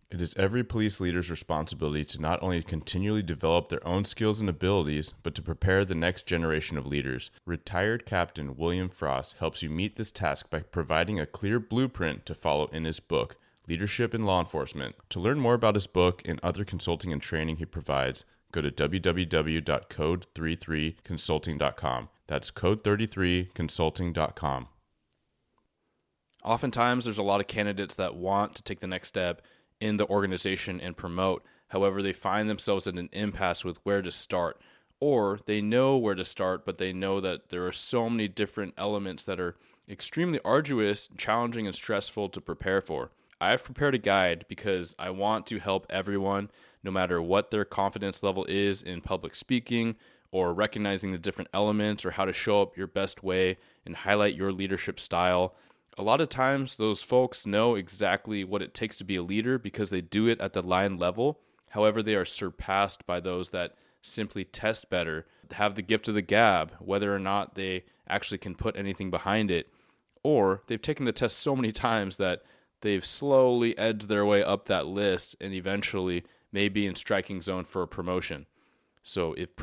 It is every police leader's responsibility to not only continually develop their own skills and abilities, but to prepare the next generation of leaders. Retired Captain William Fraass helps you meet this task by providing a clear blueprint to follow in his book, Leadership in Law Enforcement. To learn more about his book and other consulting and training he provides, go to www.code33consulting.com. That's code33consulting.com. Oftentimes, there's a lot of candidates that want to take the next step in the organization and promote. However, they find themselves at an impasse with where to start. Or they know where to start, but they know that there are so many different elements that are extremely arduous, challenging, and stressful to prepare for. I've prepared a guide because I want to help everyone, no matter what their confidence level is in public speaking or recognizing the different elements or how to show up your best way and highlight your leadership style. A lot of times those folks know exactly what it takes to be a leader because they do it at the line level. However, they are surpassed by those that simply test better, have the gift of the gab, whether or not they actually can put anything behind it. Or they've taken the test so many times that they've slowly edged their way up that list and eventually may be in striking zone for a promotion. So if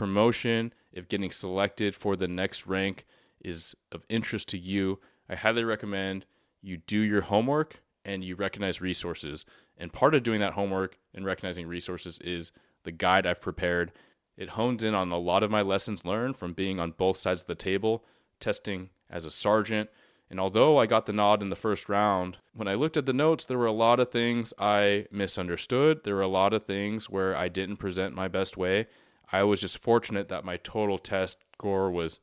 getting selected for the next rank is of interest to you, I highly recommend you do your homework and you recognize resources. And part of doing that homework and recognizing resources is the guide I've prepared. It hones in on a lot of my lessons learned from being on both sides of the table, testing as a sergeant. And although I got the nod in the first round, when I looked at the notes, there were a lot of things I misunderstood. There were a lot of things where I didn't present my best way. I was just fortunate that my total test score was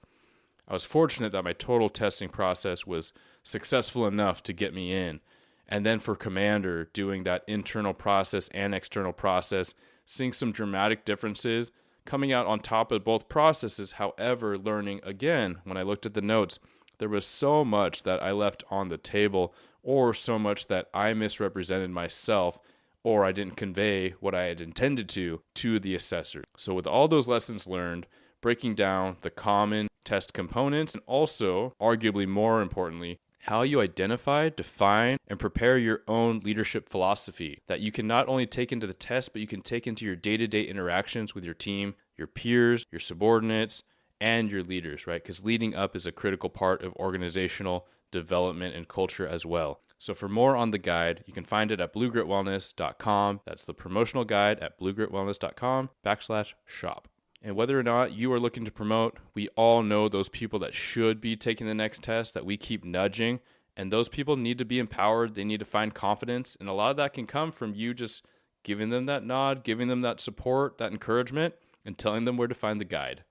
I was fortunate that my total testing process was successful enough to get me in. And then for commander, doing that internal process and external process, seeing some dramatic differences, coming out on top of both processes. However, learning again, when I looked at the notes, there was so much that I left on the table or so much that I misrepresented myself or I didn't convey what I had intended to the assessor. So with all those lessons learned, breaking down the common test components, and also, arguably more importantly, how you identify, define, and prepare your own leadership philosophy that you can not only take into the test, but you can take into your day-to-day interactions with your team, your peers, your subordinates, and your leaders, right? Because leading up is a critical part of organizational development and culture as well. So for more on the guide, you can find it at bluegritwellness.com. That's the promotional guide at bluegritwellness.com/shop. And whether or not you are looking to promote, we all know those people that should be taking the next test that we keep nudging. And those people need to be empowered. They need to find confidence. And a lot of that can come from you just giving them that nod, giving them that support, that encouragement, and telling them where to find the guide.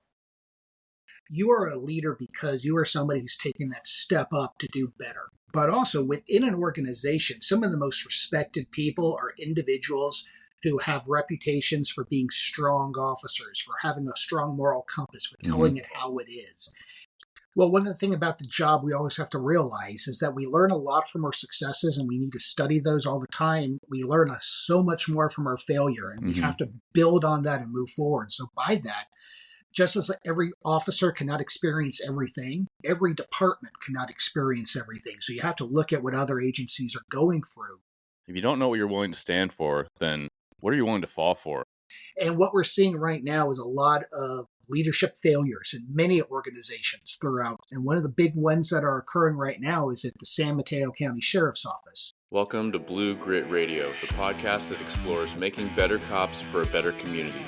You are a leader because you are somebody who's taking that step up to do better. But also within an organization, some of the most respected people are individuals who have reputations for being strong officers, for having a strong moral compass, for telling it how it is. Well, one of the things about the job we always have to realize is that we learn a lot from our successes and we need to study those all the time. We learn so much more from our failure and we have to build on that and move forward. So by that, just as every officer cannot experience everything, every department cannot experience everything. So you have to look at what other agencies are going through. If you don't know what you're willing to stand for, then what are you willing to fall for? And what we're seeing right now is a lot of leadership failures in many organizations throughout. And one of the big ones that are occurring right now is at the San Mateo County Sheriff's Office. Welcome to Blue Grit Radio, the podcast that explores making better cops for a better community.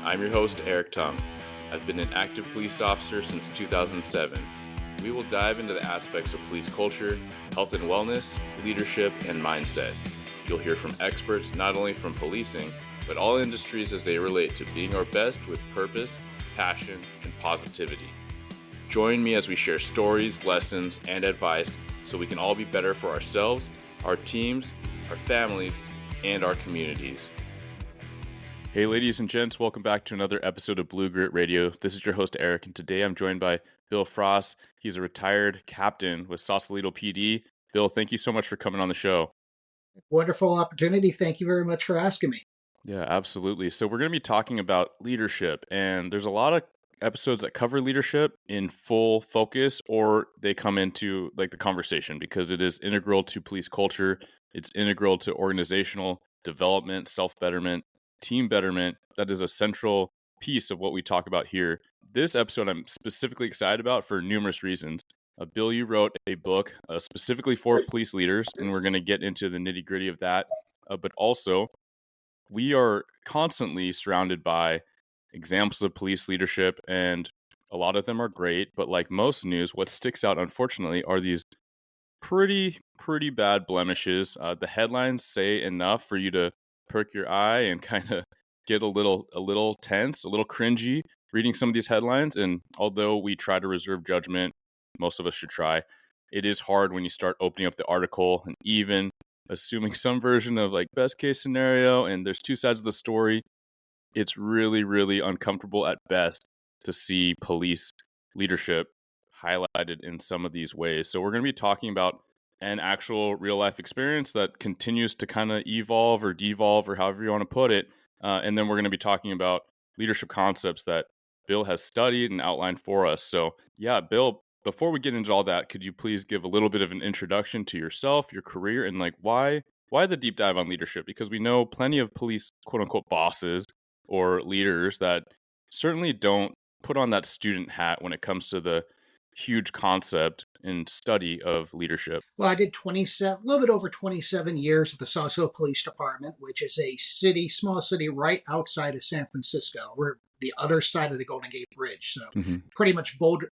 I'm your host, Eric Tum. I've been an active police officer since 2007. We will dive into the aspects of police culture, health and wellness, leadership, and mindset. You'll hear from experts not only from policing, but all industries as they relate to being our best with purpose, passion, and positivity. Join me as we share stories, lessons, and advice so we can all be better for ourselves, our teams, our families, and our communities. Hey ladies and gents, welcome back to another episode of Blue Grit Radio. This is your host Eric, and today I'm joined by Bill Fraass. He's a retired captain with Sausalito PD. Bill, thank you so much for coming on the show. Wonderful opportunity. Thank you very much for asking me. Yeah, absolutely. So we're going to be talking about leadership, and there's a lot of episodes that cover leadership in full focus, or they come into like the conversation because it is integral to police culture. It's integral to organizational development, self-betterment, team betterment. That is a central piece of what we talk about here. This episode I'm specifically excited about for numerous reasons. Bill, you wrote a book specifically for police leaders, and we're going to get into the nitty-gritty of that. But also, we are constantly surrounded by examples of police leadership, and a lot of them are great. But like most news, what sticks out, unfortunately, are these pretty bad blemishes. The headlines say enough for you to perk your eye and kind of get a little tense, a little cringy reading some of these headlines. And although we try to reserve judgment, most of us should try, it is hard when you start opening up the article and even assuming some version of like best case scenario, and there's two sides of the story. It's really uncomfortable at best to see police leadership highlighted in some of these ways. So we're going to be talking about an actual real life experience that continues to kind of evolve or devolve or however you want to put it. And then we're going to be talking about leadership concepts that Bill has studied and outlined for us. So yeah, Bill, before we get into all that, could you please give a little bit of an introduction to yourself, your career, and like why the deep dive on leadership? Because we know plenty of police quote unquote bosses or leaders that certainly don't put on that student hat when it comes to the huge concept and study of leadership. Well, I did a little bit over 27 years at the Sausalito Police Department, which is a small city right outside of San Francisco. We're the other side of the Golden Gate Bridge, so pretty much border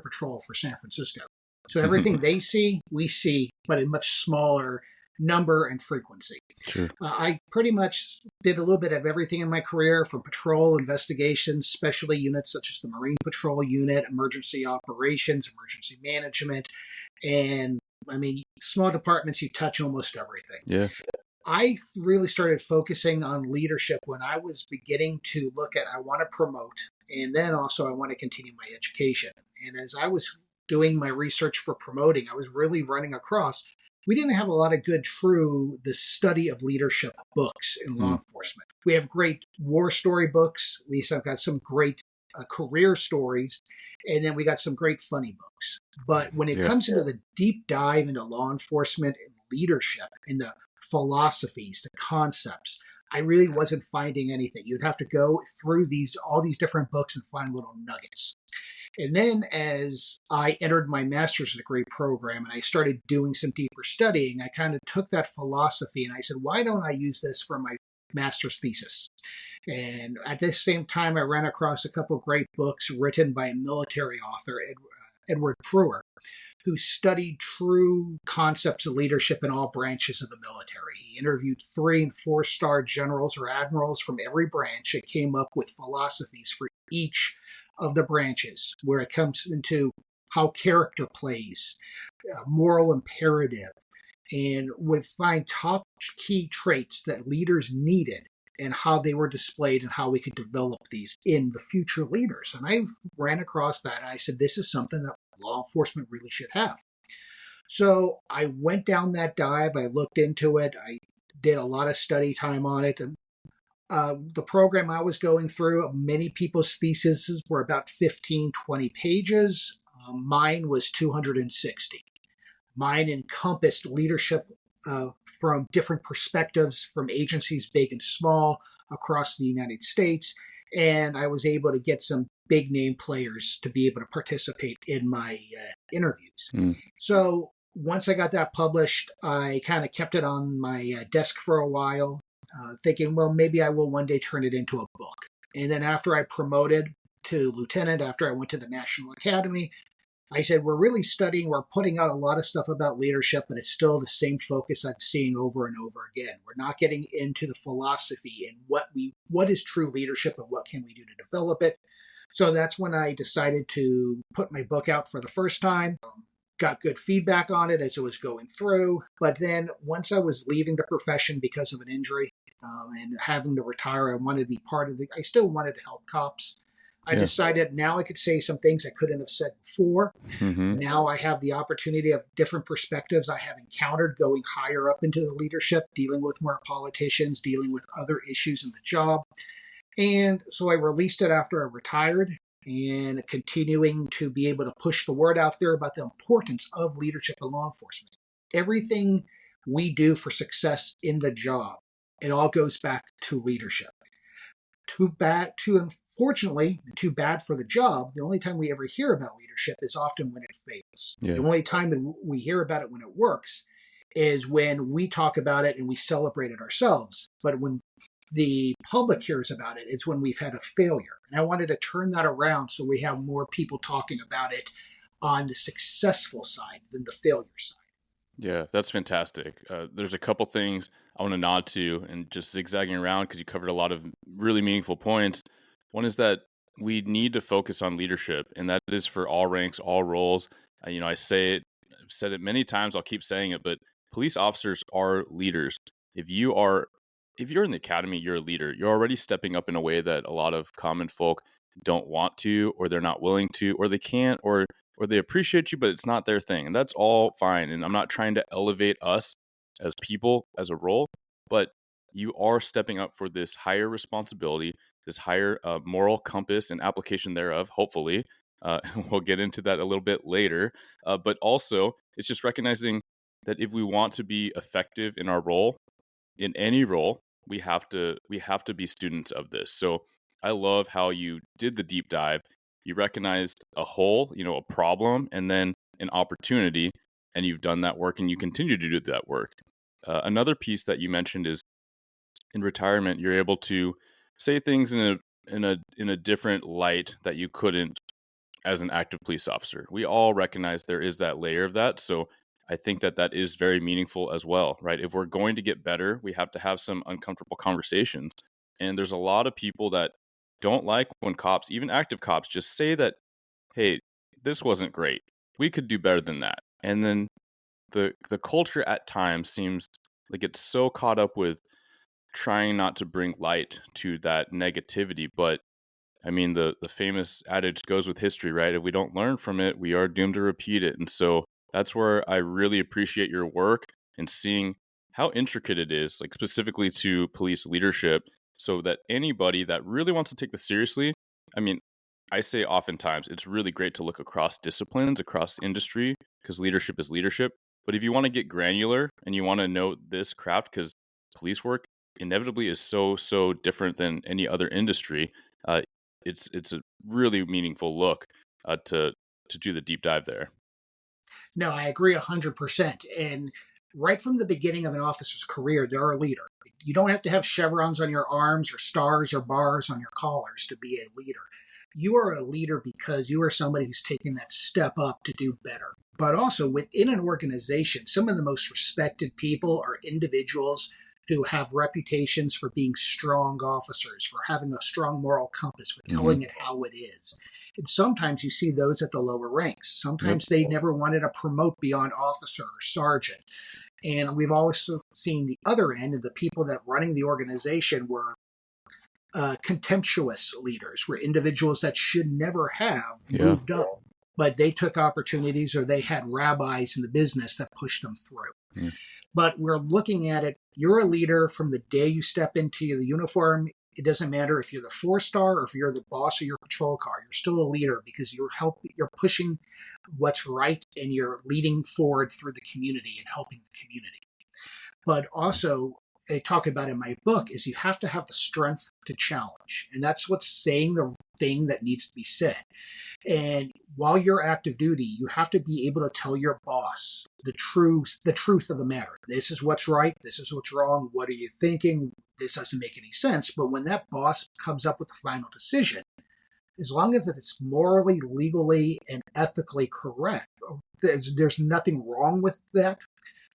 patrol for San Francisco. So everything they see, we see, but in much smaller number and frequency. Sure. I pretty much did a little bit of everything in my career, from patrol, investigations, specialty units such as the Marine Patrol Unit, emergency operations, emergency management, and I mean, small departments, you touch almost everything. Yeah. I really started focusing on leadership when I was beginning to look at, I want to promote, and then also I want to continue my education. And as I was doing my research for promoting, I was really running across, we didn't have a lot of good, the study of leadership books in law enforcement. We have great war story books. We have got some great career stories, and then we got some great funny books. But when it comes into the deep dive into law enforcement and leadership and the philosophies, the concepts, I really wasn't finding anything. You'd have to go through all these different books and find little nuggets. And then as I entered my master's degree program and I started doing some deeper studying, I kind of took that philosophy and I said, why don't I use this for my master's thesis? And at the same time, I ran across a couple of great books written by a military author, Edward Brewer, who studied true concepts of leadership in all branches of the military. He interviewed 3- and 4-star generals or admirals from every branch and came up with philosophies for each of the branches, where it comes into how character plays, moral imperative, and would find top key traits that leaders needed and how they were displayed and how we could develop these in the future leaders. And I ran across that and I said, this is something that law enforcement really should have. So I went down that dive. I looked into it. I did a lot of study time on it. And the program I was going through, many people's theses were about 15, 20 pages. Mine was 260. Mine encompassed leadership from different perspectives, from agencies big and small across the United States. And I was able to get some big name players to be able to participate in my interviews. So once I got that published, I kind of kept it on my desk for a while, thinking, well, maybe I will one day turn it into a book. And then after I promoted to lieutenant, after I went to the National Academy, I said, we're putting out a lot of stuff about leadership, but it's still the same focus I'm seeing over and over again. We're not getting into the philosophy and what is true leadership and what can we do to develop it. So that's when I decided to put my book out for the first time. Got good feedback on it as it was going through. But then once I was leaving the profession because of an injury and having to retire, I still wanted to help cops. I decided now I could say some things I couldn't have said before. Now I have the opportunity of different perspectives I have encountered going higher up into the leadership, dealing with more politicians, dealing with other issues in the job. And so I released it after I retired, and continuing to be able to push the word out there about the importance of leadership in law enforcement. Everything we do for success in the job It all goes back to leadership. Unfortunately, too bad for the job. The only time we ever hear about leadership is often when it fails. Yeah. The only time we hear about it when it works is when we talk about it and we celebrate it ourselves. But when the public hears about it, it's when we've had a failure. And I wanted to turn that around so we have more people talking about it on the successful side than the failure side. Yeah, that's fantastic. There's a couple things I want to nod to and just zigzagging around because you covered a lot of really meaningful points. One is that we need to focus on leadership, and that is for all ranks, all roles. I say it, I've said it many times, I'll keep saying it, but police officers are leaders. If you're in the academy, you're a leader. You're already stepping up in a way that a lot of common folk don't want to, or they're not willing to, or they can't, or they appreciate you, but it's not their thing. And that's all fine. And I'm not trying to elevate us as people, as a role, but you are stepping up for this higher responsibility, this higher moral compass and application thereof, hopefully. We'll get into that a little bit later. But also, it's just recognizing that if we want to be effective in our role, in any role, we have to be students of this. So I love how you did the deep dive. You recognized a hole, a problem, and then an opportunity, and you've done that work, and you continue to do that work. Another piece that you mentioned is in retirement, you're able to say things in a different light that you couldn't as an active police officer. We all recognize there is that layer of that, so I think that is very meaningful as well, right? If we're going to get better, we have to have some uncomfortable conversations, and there's a lot of people that don't like when cops, even active cops, just say that, hey, this wasn't great. We could do better than that. And then the culture at times seems like it's so caught up with trying not to bring light to that negativity. But I mean, the famous adage goes with history, right? If we don't learn from it, we are doomed to repeat it. And so that's where I really appreciate your work and seeing how intricate it is, like specifically to police leadership, so that anybody that really wants to take this seriously, I mean, I say oftentimes it's really great to look across disciplines, across industry, because leadership is leadership. But if you want to get granular and you want to know this craft, because police work inevitably is so different than any other industry, it's a really meaningful look to do the deep dive there. No, I agree 100%. And right from the beginning of an officer's career, they're a leader. You don't have to have chevrons on your arms or stars or bars on your collars to be a leader. You are a leader because you are somebody who's taken that step up to do better. But also within an organization, some of the most respected people are individuals who have reputations for being strong officers, for having a strong moral compass, for telling it how it is. And sometimes you see those at the lower ranks. Sometimes they never wanted to promote beyond officer or sergeant. And we've also seen the other end of the people that running the organization were contemptuous leaders, were individuals that should never have moved up, but they took opportunities or they had rabbis in the business that pushed them through. But we're looking at it, you're a leader from the day you step into the uniform. It doesn't matter if you're the 4-star or if you're the boss of your patrol car. You're still a leader because you're pushing what's right and you're leading forward through the community and helping the community. But also, I talk about in my book is you have to have the strength to challenge. And that's what's saying the thing that needs to be said. And while you're active duty, you have to be able to tell your boss the truth of the matter. This is what's right. This is what's wrong. What are you thinking? This doesn't make any sense. But when that boss comes up with the final decision, as long as it's morally, legally, and ethically correct, there's nothing wrong with that.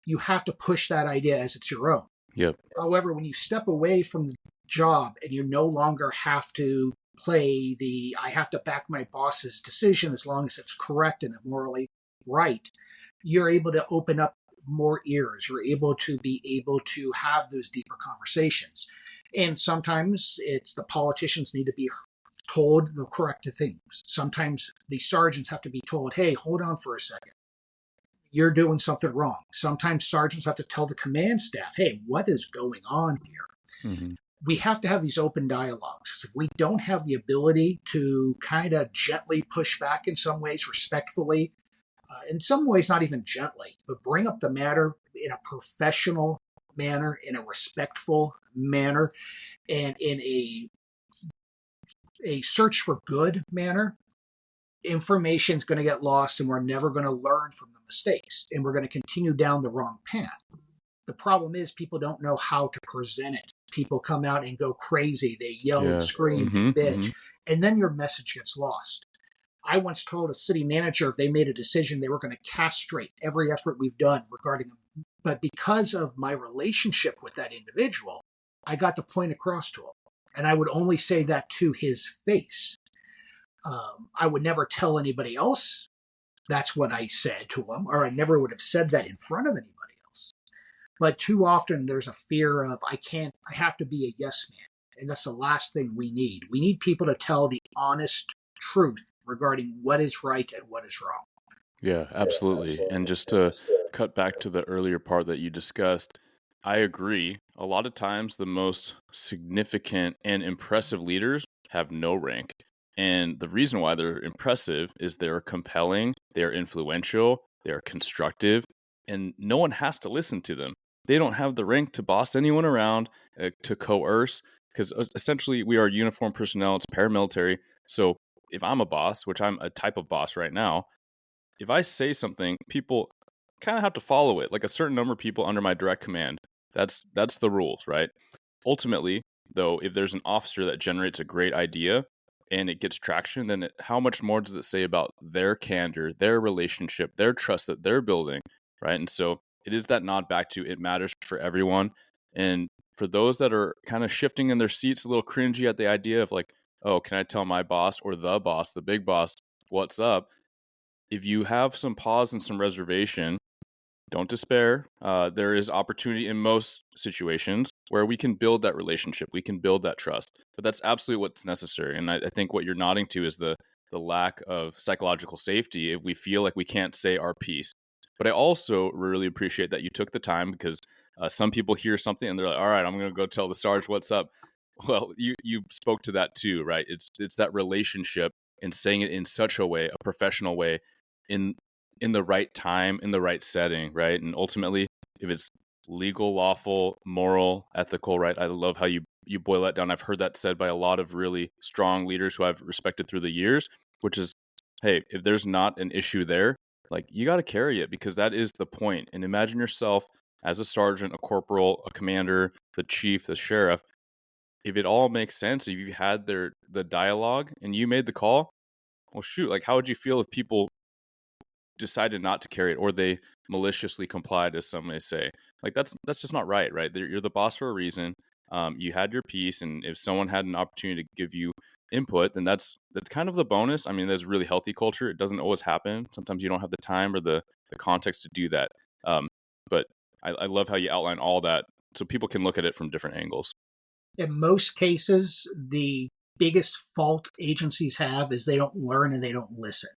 You have to push that idea as it's your own. Yep. However, when you step away from the job and you no longer have to play I have to back my boss's decision as long as it's correct and morally right, you're able to open up more ears. You're able to have those deeper conversations. And sometimes it's the politicians need to be told the correct things. Sometimes the sergeants have to be told, hey, hold on for a second. You're doing something wrong. Sometimes sergeants have to tell the command staff, hey, what is going on here? Mm-hmm. We have to have these open dialogues. If we don't have the ability to kind of gently push back in some ways, respectfully, in some ways not even gently, but bring up the matter in a professional manner, in a respectful manner and in a search for good manner, information is going to get lost and we're never going to learn from the mistakes and we're going to continue down the wrong path. The problem is people don't know how to present it. People come out and go crazy. They yell and scream, they bitch, and then your message gets lost. I once told a city manager if they made a decision, they were going to castrate every effort we've done regarding them. But because of my relationship with that individual, I got the point across to him. And I would only say that to his face. I would never tell anybody else that's what I said to him, or I never would have said that in front of anybody else. But too often there's a fear of, I have to be a yes man. And that's the last thing we need. We need people to tell the honest truth regarding what is right and what is wrong. Yeah, absolutely. And just to cut back to the earlier part that you discussed, I agree. A lot of times, the most significant and impressive leaders have no rank. And the reason why they're impressive is they're compelling, they're influential, they're constructive, and no one has to listen to them. They don't have the rank to boss anyone around, to coerce, because essentially we are uniformed personnel, it's paramilitary. So if I'm a boss, which I'm a type of boss right now, if I say something, people kind of have to follow it. Like a certain number of people under my direct command. That's the rules, right? Ultimately, though, if there's an officer that generates a great idea and it gets traction, then how much more does it say about their candor, their relationship, their trust that they're building, right? And so it is that nod back to it matters for everyone. And for those that are kind of shifting in their seats, a little cringy at the idea of like, oh, can I tell my boss or the boss, the big boss, what's up? If you have some pause and some reservation, don't despair. There is opportunity in most situations where we can build that relationship. We can build that trust. But that's absolutely what's necessary. And I think what you're nodding to is the lack of psychological safety if we feel like we can't say our piece. But I also really appreciate that you took the time, because some people hear something and they're like, all right, I'm going to go tell the Sarge what's up. Well, you spoke to that too, right? It's that relationship and saying it in such a way, a professional way, in the right time, in the right setting, right? And ultimately, if it's legal, lawful, moral, ethical, right? I love how you boil that down. I've heard that said by a lot of really strong leaders who I've respected through the years, which is, hey, if there's not an issue there, like you got to carry it, because that is the point. And imagine yourself as a sergeant, a corporal, a commander, the chief, the sheriff. If it all makes sense, if you had the dialogue and you made the call, well, shoot, like how would you feel if people decided not to carry it, or they maliciously complied, as some may say? Like that's just not right? You're the boss for a reason. You had your piece, and if someone had an opportunity to give you input, then that's kind of the bonus. I mean, there's really healthy culture. It doesn't always happen. Sometimes you don't have the time or the context to do that. But I love how you outline all that so people can look at it from different angles. In most cases, the biggest fault agencies have is they don't learn and they don't listen.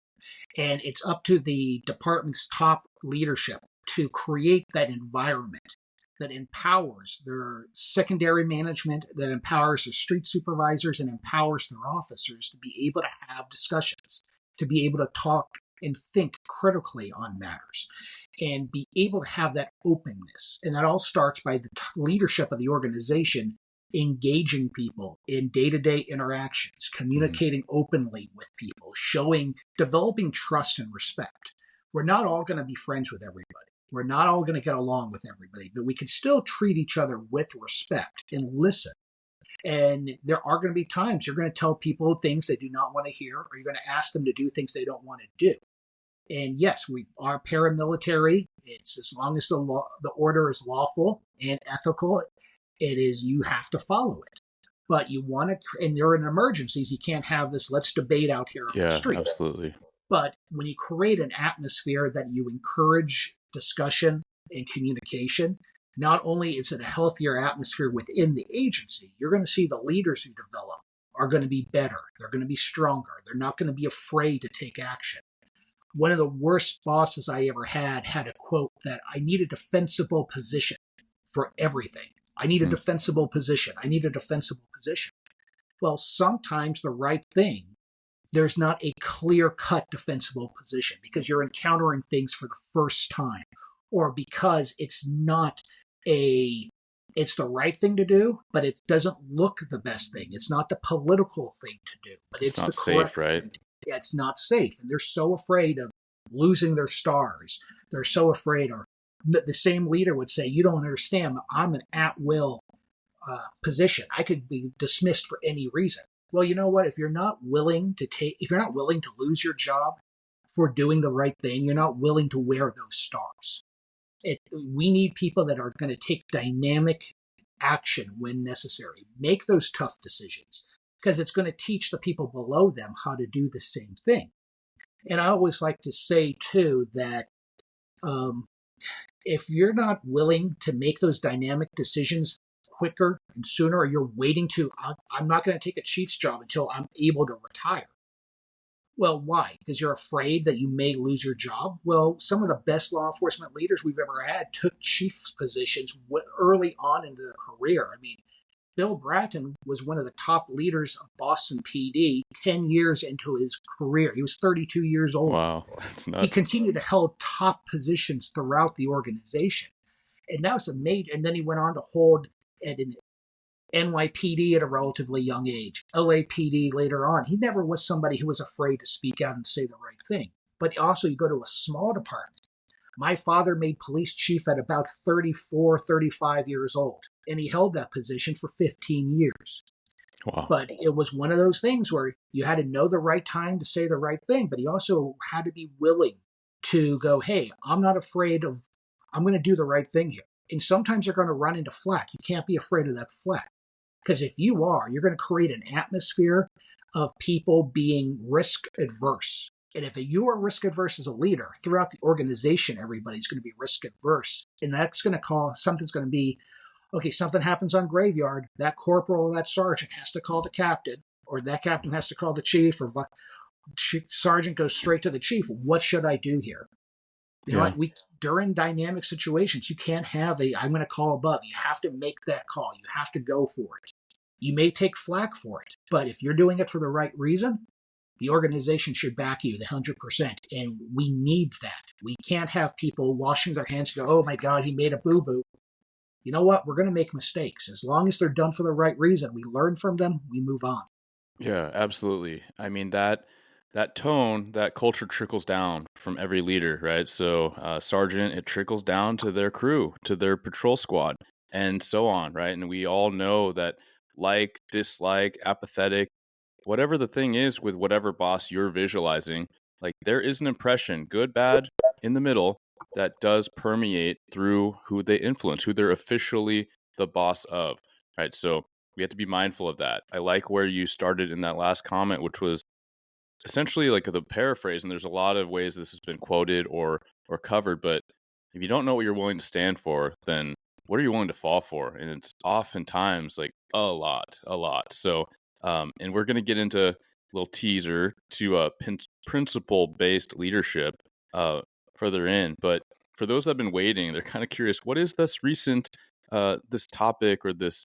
And it's up to the department's top leadership to create that environment that empowers their secondary management, that empowers their street supervisors, and empowers their officers to be able to have discussions, to be able to talk and think critically on matters, and be able to have that openness. And that all starts by the leadership of the organization engaging people in day-to-day interactions, communicating openly with people, developing trust and respect. We're not all going to be friends with everybody. We're not all going to get along with everybody, but we can still treat each other with respect and listen. And there are going to be times you're going to tell people things they do not want to hear, or you're going to ask them to do things they don't want to do. And yes, we are paramilitary. It's as long as the order is lawful and ethical, you have to follow it. But you want to, and you're in emergencies, you can't have this, let's debate out here on the street. Yeah, absolutely. But when you create an atmosphere that you encourage discussion and communication, not only is it a healthier atmosphere within the agency, you're going to see the leaders who develop are going to be better. They're going to be stronger. They're not going to be afraid to take action. One of the worst bosses I ever had a quote that I need a defensible position for everything. I need a defensible position. I need a defensible position. Well, sometimes the right thing, there's not a clear-cut defensible position because you're encountering things for the first time, or because it's not a It's the right thing to do, but it doesn't look the best thing. It's not the political thing to do, but It's it's the not safe, correct right? thing. Yeah, it's not safe. And they're so afraid of losing their stars. They're so afraid, or the same leader would say, you don't understand, I'm an at-will position. I could be dismissed for any reason. Well, you know what? If you're not willing to lose your job for doing the right thing, you're not willing to wear those stars. We need people that are going to take dynamic action when necessary, make those tough decisions, because it's going to teach the people below them how to do the same thing. And I always like to say, too, that if you're not willing to make those dynamic decisions quicker and sooner, or you're waiting I'm not going to take a chief's job until I'm able to retire. Well, why? Because you're afraid that you may lose your job? Well, some of the best law enforcement leaders we've ever had took chief positions early on in their career. I mean, Bill Bratton was one of the top leaders of Boston PD 10 years into his career. He was 32 years old. Wow, that's nuts. He continued to hold top positions throughout the organization. And that was and then he went on to hold at an NYPD at a relatively young age, LAPD later on. He never was somebody who was afraid to speak out and say the right thing. But also, you go to a small department. My father made police chief at about 34, 35 years old, and he held that position for 15 years. Wow. But it was one of those things where you had to know the right time to say the right thing, but he also had to be willing to go, hey, I'm not afraid of, I'm going to do the right thing here. And sometimes you're going to run into flack. You can't be afraid of that flack. Because if you are, you're going to create an atmosphere of people being risk adverse. And if you are risk adverse as a leader, throughout the organization, everybody's going to be risk adverse. And that's going to cause, something's going to be, okay, something happens on graveyard, that corporal or that sergeant has to call the captain, or that captain has to call the chief, or sergeant goes straight to the chief. What should I do here? You know, during dynamic situations, you can't have I'm going to call above. You have to make that call. You have to go for it. You may take flack for it, but if you're doing it for the right reason, the organization should back you the 100%. And we need that. We can't have people washing their hands and go, oh my God, he made a boo-boo. You know what? We're going to make mistakes. As long as they're done for the right reason, we learn from them, we move on. Yeah, absolutely. I mean, that tone, that culture trickles down from every leader, right? So, sergeant, it trickles down to their crew, to their patrol squad, and so on, right? And we all know that like, dislike, apathetic, whatever the thing is with whatever boss you're visualizing, like there is an impression, good, bad, in the middle, that does permeate through who they influence, who they're officially the boss of, right? So we have to be mindful of that. I like where you started in that last comment, which was essentially like the paraphrase, and there's a lot of ways this has been quoted or covered, but if you don't know what you're willing to stand for, then what are you willing to fall for? And it's oftentimes like a lot. So, and we're going to get into a little teaser to principle-based leadership further in, but for those that have been waiting, they're kind of curious, what is this recent, this topic or this,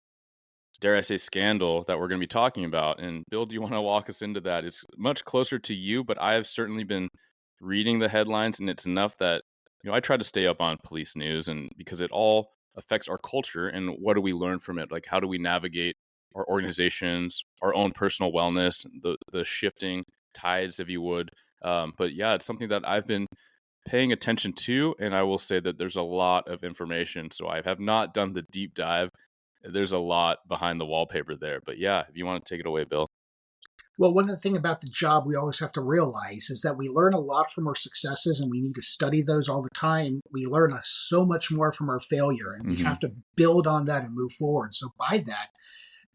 dare I say, scandal that we're going to be talking about? And Bill, do you want to walk us into that? It's much closer to you, but I have certainly been reading the headlines, and it's enough that, I try to stay up on police news, and because it all affects our culture, and what do we learn from it? Like, how do we navigate our organizations, our own personal wellness, the shifting tides, if you would. But yeah, it's something that I've been paying attention to, and I will say that there's a lot of information. So I have not done the deep dive. There's a lot behind the wallpaper there. But yeah, if you want to take it away, Bill. Well, one of the things about the job we always have to realize is that we learn a lot from our successes, and we need to study those all the time. We learn so much more from our failure, and we have to build on that and move forward. So by that,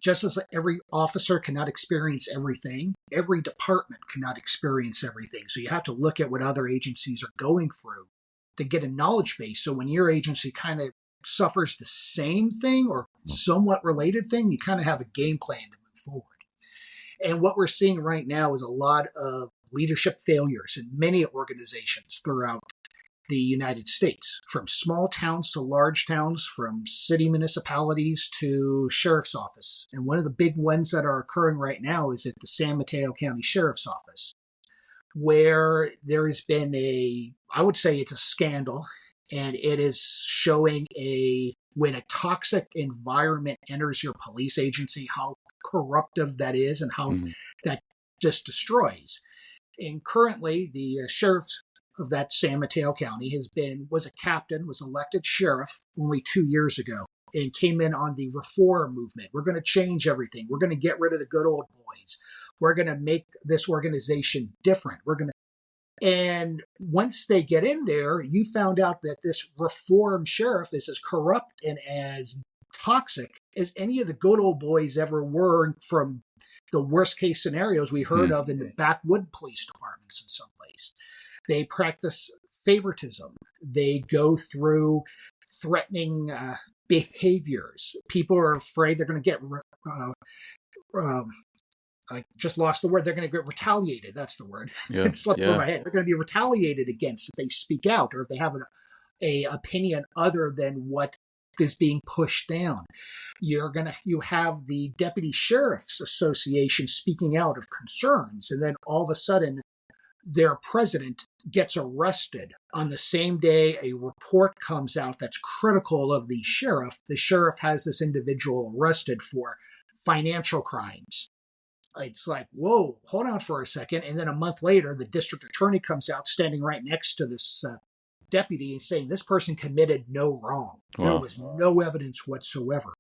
just as every officer cannot experience everything, every department cannot experience everything. So you have to look at what other agencies are going through to get a knowledge base. So when your agency kind of suffers the same thing or somewhat related thing, you kind of have a game plan to move forward. And what we're seeing right now is a lot of leadership failures in many organizations throughout the United States, from small towns to large towns, from city municipalities to sheriff's office. And one of the big ones that are occurring right now is at the San Mateo County Sheriff's Office, where there has been I would say it's a scandal, and it is showing a when a toxic environment enters your police agency, how corruptive that is and how that just destroys. And currently, the sheriff of that San Mateo County was a captain, was elected sheriff only 2 years ago, and came in on the reform movement. We're going to change everything. We're going to get rid of the good old boys. We're going to make this organization different. And once they get in there, you found out that this reform sheriff is as corrupt and as toxic as any of the good old boys ever were, from the worst case scenarios we heard of in the backwood police departments in some place. They practice favoritism. They go through threatening behaviors. People are afraid they're going to get, I just lost the word, they're going to get retaliated. That's the word. It slipped over my head. They're going to be retaliated against if they speak out or if they have an opinion other than what is being pushed down. You have the Deputy Sheriff's Association speaking out of concerns, and then all of a sudden their president gets arrested on the same day a report comes out that's critical of the sheriff. The sheriff has this individual arrested for financial crimes. It's like, whoa, hold on for a second. And then a month later, the district attorney comes out standing right next to this deputy and saying this person committed no wrong. Wow. There was no evidence whatsoever.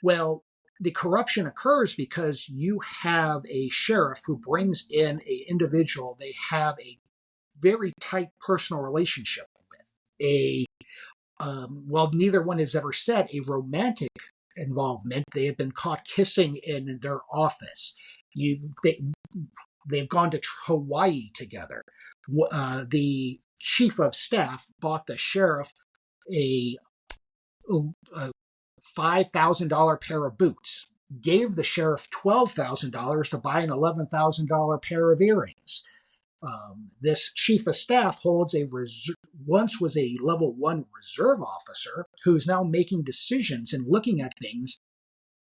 Well, the corruption occurs because you have a sheriff who brings in an individual they have a very tight personal relationship with. Well, neither one has ever said a romantic involvement. They have been caught kissing in their office. They've gone to Hawaii together. The chief of staff bought the sheriff a $5,000 pair of boots, gave the sheriff $12,000 to buy an $11,000 pair of earrings. This chief of staff holds once was a level 1 reserve officer who's now making decisions and looking at things,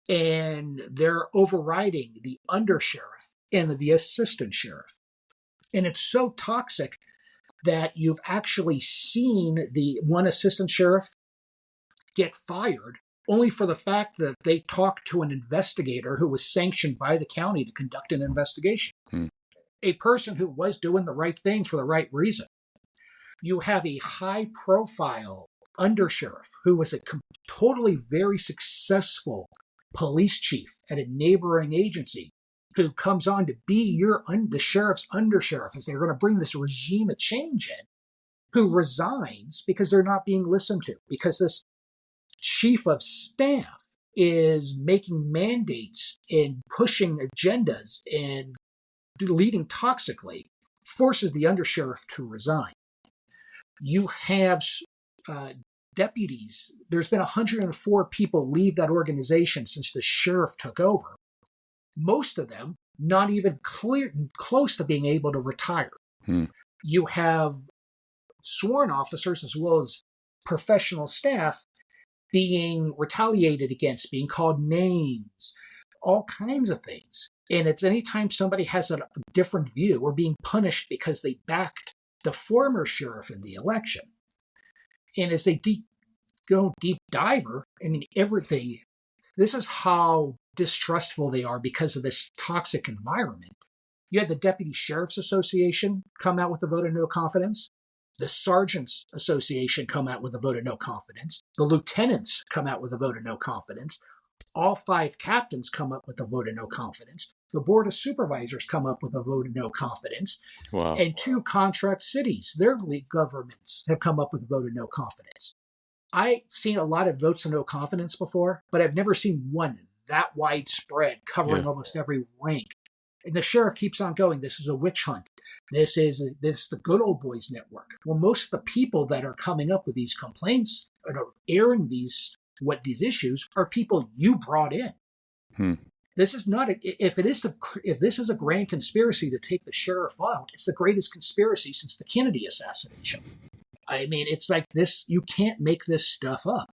and they're overriding the undersheriff and the assistant sheriff. And it's so toxic that you've actually seen the one assistant sheriff get fired only for the fact that they talked to an investigator who was sanctioned by the county to conduct an investigation. A person who was doing the right thing for the right reason. You have a high-profile undersheriff who was a totally very successful police chief at a neighboring agency who comes on to be the sheriff's undersheriff as they're going to bring this regime of change in, who resigns because they're not being listened to, because this chief of staff is making mandates and pushing agendas and leading toxically, forces the undersheriff to resign. You have deputies. There's been 104 people leave that organization since the sheriff took over. Most of them not even close to being able to retire. You have sworn officers as well as professional staff being retaliated against, being called names, all kinds of things. And it's anytime somebody has a different view or being punished because they backed the former sheriff in the election. And as they go deep diver, I mean, everything, this is how distrustful they are because of this toxic environment. You had the Deputy Sheriff's Association come out with a vote of no confidence. The Sergeants Association come out with a vote of no confidence. The lieutenants come out with a vote of no confidence. All 5 captains come up with a vote of no confidence. The Board of Supervisors come up with a vote of no confidence. Wow. And 2 contract cities, their league governments, have come up with a vote of no confidence. I've seen a lot of votes of no confidence before, but I've never seen one that widespread covering almost every rank. And the sheriff keeps on going, this is a witch hunt. This is the good old boys network. Well, most of the people that are coming up with these complaints and are airing these issues are people you brought in. This is not if this is a grand conspiracy to take the sheriff out, it's the greatest conspiracy since the Kennedy assassination. I mean, it's like this, you can't make this stuff up.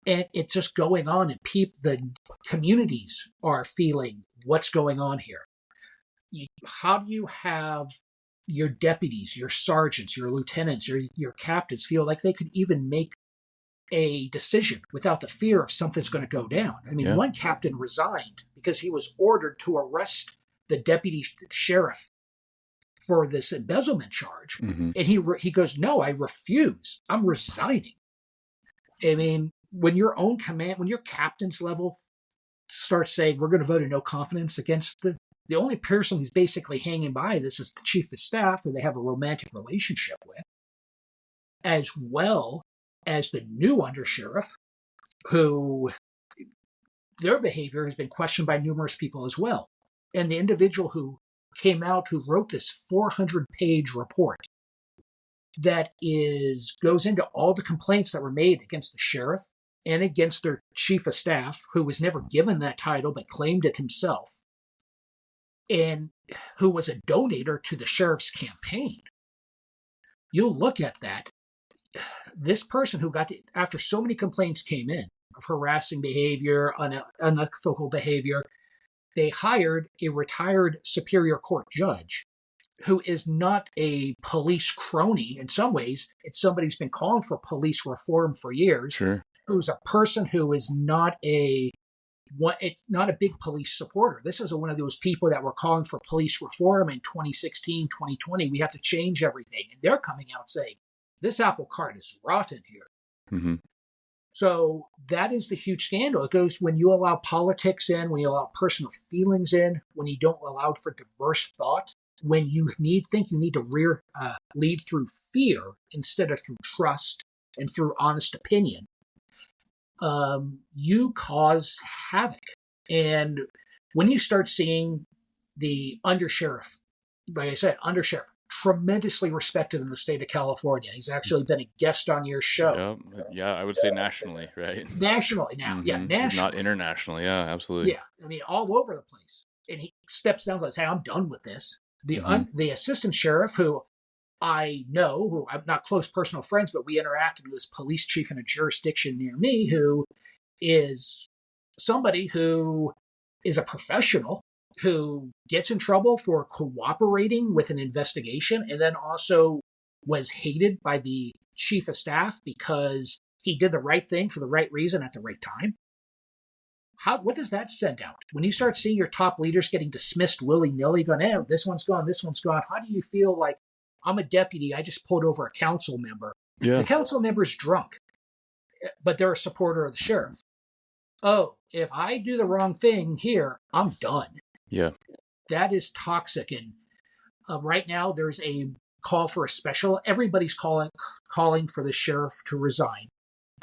And it's just going on, and the communities are feeling what's going on here. How do you have your deputies, your sergeants, your lieutenants, your captains feel like they could even make a decision without the fear of something's going to go down. I mean, one captain resigned because he was ordered to arrest the deputy sheriff for this embezzlement charge. And he goes, no, I refuse. I'm resigning. I mean, when your own command, when your captain's level starts saying, we're going to vote a no confidence against the only person who's basically hanging by this is the chief of staff, who they have a romantic relationship with, as well as the new undersheriff, who their behavior has been questioned by numerous people as well. And the individual who came out, who wrote this 400-page report that goes into all the complaints that were made against the sheriff and against their chief of staff, who was never given that title but claimed it himself, and who was a donator to the sheriff's campaign. You'll look at that. This person who after so many complaints came in of harassing behavior, unethical behavior, they hired a retired Superior Court judge who is not a police crony. In some ways, it's somebody who's been calling for police reform for years. Sure. Who's a person who is not it's not a big police supporter. This is one of those people that were calling for police reform in 2016, 2020. We have to change everything. And they're coming out saying, this apple cart is rotten here. Mm-hmm. So that is the huge scandal. It goes when you allow politics in, when you allow personal feelings in, when you don't allow for diverse thought, when you think you need to lead through fear instead of through trust and through honest opinion. You cause havoc. And when you start seeing the undersheriff, like I said, undersheriff, tremendously respected in the state of California. He's actually been a guest on your show. Yeah, I would say nationally, right? Nationally now, nationally. Not internationally, yeah, absolutely. Yeah, I mean, all over the place. And he steps down and goes, hey, I'm done with this. The assistant sheriff, who I know, who I'm not close personal friends, but we interacted with, police chief in a jurisdiction near me, who is somebody who is a professional, who gets in trouble for cooperating with an investigation, and then also was hated by the chief of staff because he did the right thing for the right reason at the right time. What does that send out? When you start seeing your top leaders getting dismissed willy-nilly, going, this one's gone, this one's gone, how do you feel like, I'm a deputy, I just pulled over a council member. Yeah. The council member's drunk, but they're a supporter of the sheriff. Oh, if I do the wrong thing here, I'm done. Yeah. That is toxic. And right now, there's a call for a special. Everybody's calling for the sheriff to resign.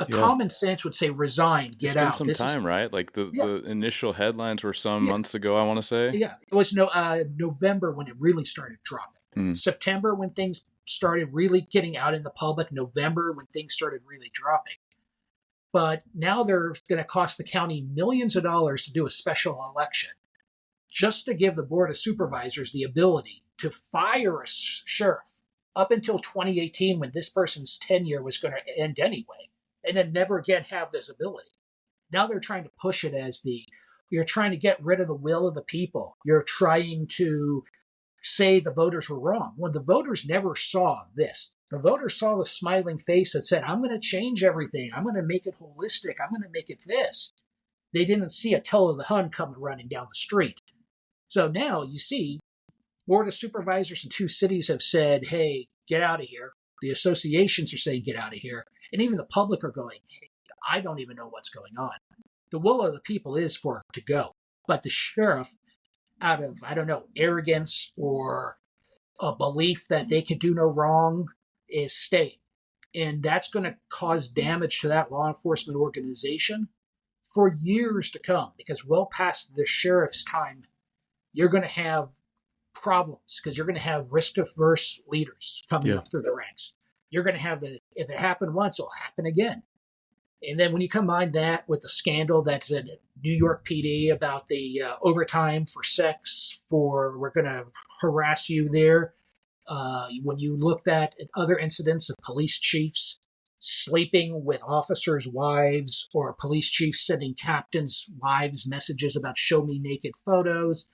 Common sense would say resign, get out. It's been some time, right? Like the initial headlines were some months ago, I want to say. Yeah. It was November when it really started dropping. September when things started really getting out in the public. November when things started really dropping. But now they're going to cost the county millions of dollars to do a special election just to give the Board of Supervisors the ability to fire a sheriff up until 2018 when this person's tenure was going to end anyway, and then never again have this ability. Now they're trying to push it as you're trying to get rid of the will of the people. You're trying to say the voters were wrong. When the voters never saw this. The voters saw the smiling face that said, I'm going to change everything. I'm going to make it holistic. I'm going to make it this. They didn't see Attila the Hun coming running down the street. So now you see Board of Supervisors in 2 cities have said, hey, get out of here. The associations are saying, get out of here. And even the public are going, hey, I don't even know what's going on. The will of the people is for it to go. But the sheriff, out of, arrogance or a belief that they can do no wrong, is staying. And that's going to cause damage to that law enforcement organization for years to come, because well past the sheriff's time, you're going to have problems because you're going to have risk-averse leaders coming up through the ranks. You're going to have if it happened once, it'll happen again. And then when you combine that with the scandal that's in New York PD about the overtime for sex, we're going to harass you there. When you looked at other incidents of police chiefs sleeping with officers' wives, or police chiefs sending captains' wives messages about show me naked photos,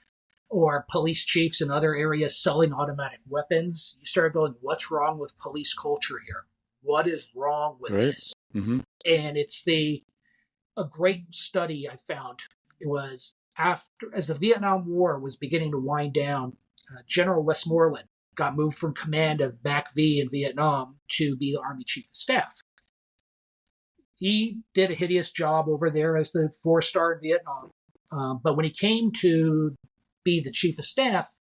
or police chiefs in other areas selling automatic weapons, you start going, what's wrong with police culture here? What is wrong with this? Mm-hmm. And it's a great study I found. It was after, as the Vietnam War was beginning to wind down, General Westmoreland got moved from command of MACV in Vietnam to be the Army Chief of Staff. He did a hideous job over there as the 4-star in Vietnam. But when he came to be the Chief of Staff,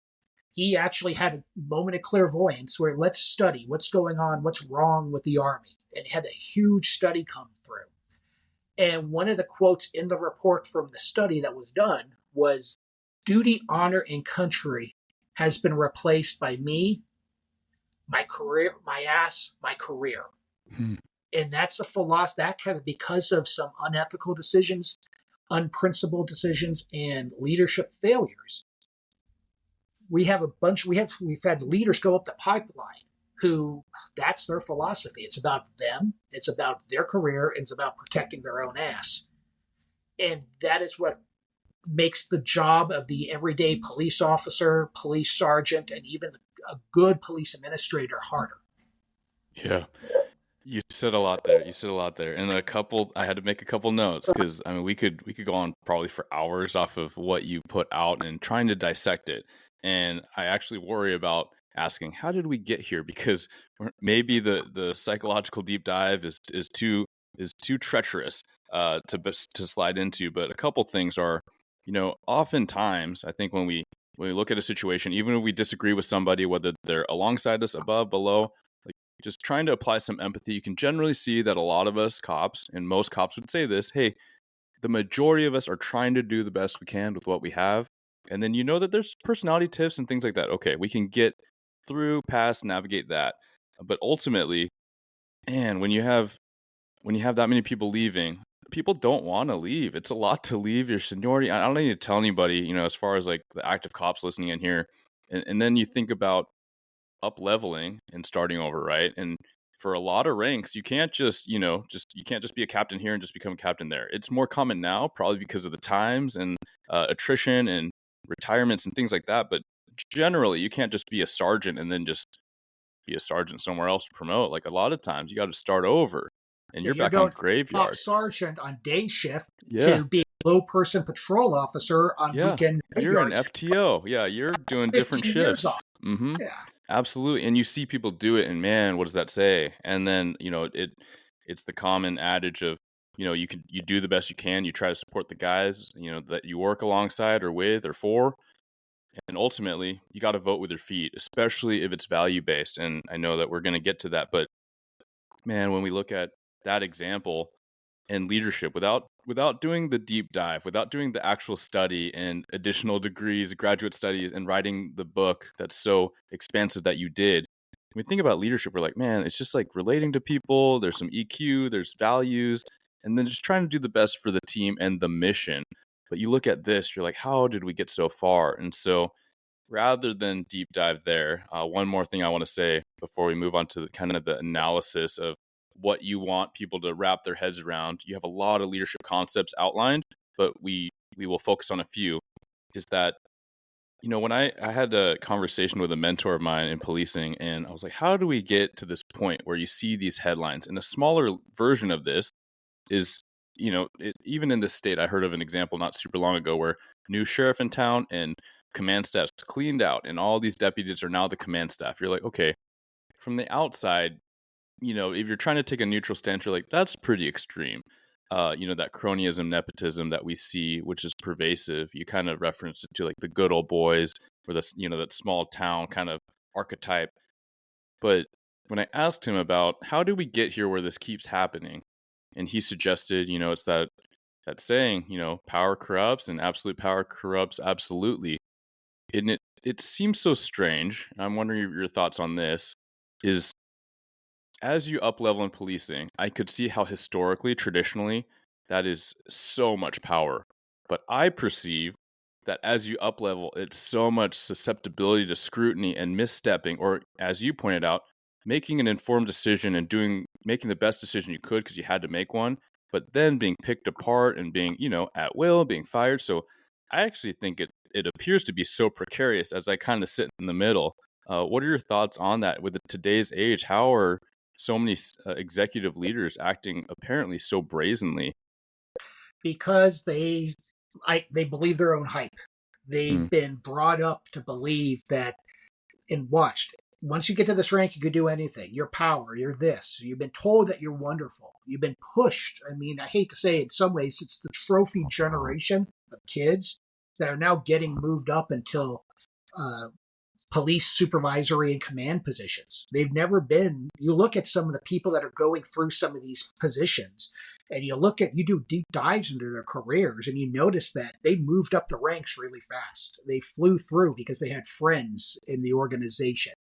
he actually had a moment of clairvoyance where let's study what's going on, what's wrong with the Army. And he had a huge study come through. And one of the quotes in the report from the study that was done was, duty, honor, and country has been replaced by me, my career, my ass, my career. Hmm. And that's a philosophy that kind of, because of some unethical decisions, unprincipled decisions, and leadership failures. We've had leaders go up the pipeline who, that's their philosophy. It's about them, it's about their career, and it's about protecting their own ass. And that is what makes the job of the everyday police officer, police sergeant, and even a good police administrator harder. Yeah. You said a lot there. And I had to make a couple notes because I mean we could go on probably for hours off of what you put out and trying to dissect it. And I actually worry about asking, how did we get here? Because maybe the psychological deep dive is too treacherous to slide into. But a couple things are, oftentimes I think when we look at a situation, even if we disagree with somebody, whether they're alongside us, above, below, just trying to apply some empathy, you can generally see that a lot of us cops, and most cops would say this, hey, the majority of us are trying to do the best we can with what we have. And then that there's personality tips and things like that. Okay, we can get through, past, navigate that. But ultimately, man, when you have that many people leaving, people don't want to leave. It's a lot to leave your seniority. I don't need to tell anybody, as far as like the active cops listening in here. And then you think about up leveling and starting over, right? And for a lot of ranks, you can't just you can't just be a captain here and just become a captain there. It's more common now, probably because of the times and attrition and retirements and things like that. But generally, you can't just be a sergeant and then just be a sergeant somewhere else to promote. Like a lot of times, you got to start over, and you're You're back on going from top graveyard. sergeant on day shift Yeah, to being a low person patrol officer on yeah. weekend You're an graveyards. FTO. Yeah, you're doing different 15 years shifts. off. Mm-hmm. Yeah. Absolutely. And you see people do it, and man, what does that say? And then, it's the common adage of, you do the best you can, you try to support the guys, that you work alongside or with or for. And ultimately, you got to vote with your feet, especially if it's value based. And I know that we're going to get to that, but man, when we look at that example and leadership without doing the deep dive, without doing the actual study and additional degrees, graduate studies, and writing the book that's so expansive that you did. When we think about leadership, we're like, man, it's just like relating to people. There's some EQ, there's values, and then just trying to do the best for the team and the mission. But you look at this, you're like, how did we get so far? And so rather than deep dive there, one more thing I want to say before we move on to kind of the analysis of what you want people to wrap their heads around. You have a lot of leadership concepts outlined, but we will focus on a few. Is that, when I had a conversation with a mentor of mine in policing, and I was like, how do we get to this point where you see these headlines? And a smaller version of this is, even in this state, I heard of an example not super long ago where new sheriff in town and command staff's cleaned out, and all these deputies are now the command staff. You're like, okay, from the outside, if you're trying to take a neutral stance, you're like, that's pretty extreme. That cronyism, nepotism that we see, which is pervasive. You kind of reference it to like the good old boys or this, that small town kind of archetype. But when I asked him about how do we get here where this keeps happening, and he suggested, it's that saying, power corrupts and absolute power corrupts absolutely. And it seems so strange. I'm wondering your thoughts on this. Is as you up level in policing, I could see how historically, traditionally, that is so much power. But I perceive that as you up level, it's so much susceptibility to scrutiny and misstepping, or as you pointed out, making an informed decision and making the best decision you could because you had to make one, but then being picked apart and being, at will, being fired. So I actually think it appears to be so precarious as I kind of sit in the middle. What are your thoughts on that with today's age? How are so many executive leaders acting apparently so brazenly? Because they believe their own hype. They've been brought up to believe that and watched. Once you get to this rank, you could do anything. Your power, you're this. You've been told that you're wonderful. You've been pushed. I mean, I hate to say it, in some ways, it's the trophy generation of kids that are now getting moved up until police supervisory and command positions. They've never been. You look at some of the people that are going through some of these positions, and you do deep dives into their careers, and you notice that they moved up the ranks really fast. They flew through because they had friends in the organization.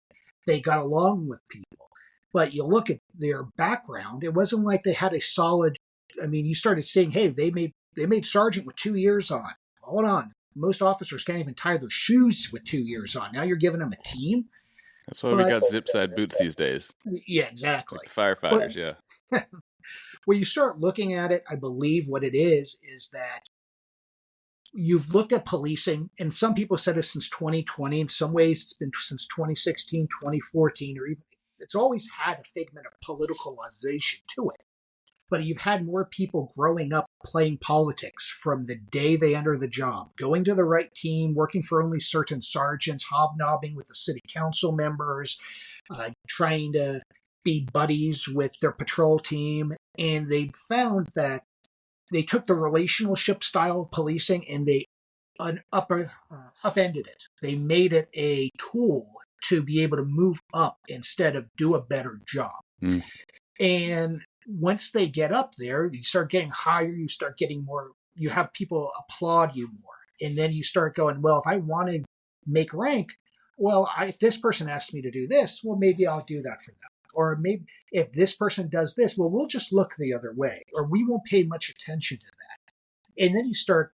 They got along with people. But you look at their background, it wasn't like they had a solid. I mean, you started seeing, hey, they made sergeant with 2 years on. Hold on. Most officers can't even tie their shoes with 2 years on. Now you're giving them a team. That's why we got zip-side boots these days. Yeah, exactly. Like firefighters, yeah. When you start looking at it, I believe what it is that you've looked at policing, and some people said it since 2020. In some ways, it's been since 2016, 2014, or even it's always had a figment of politicalization to it. But you've had more people growing up playing politics from the day they enter the job, going to the right team, working for only certain sergeants, hobnobbing with the city council members, trying to be buddies with their patrol team. And they found that they took the relationship style of policing and they upended it. They made it a tool to be able to move up instead of do a better job. And once they get up there, you start getting higher, you start getting more, you have people applaud you more. And then you start going, well, if I want to make rank, well, if this person asks me to do this, well, maybe I'll do that for them. Or maybe if this person does this, well, we'll just look the other way, or we won't pay much attention to that. And then you start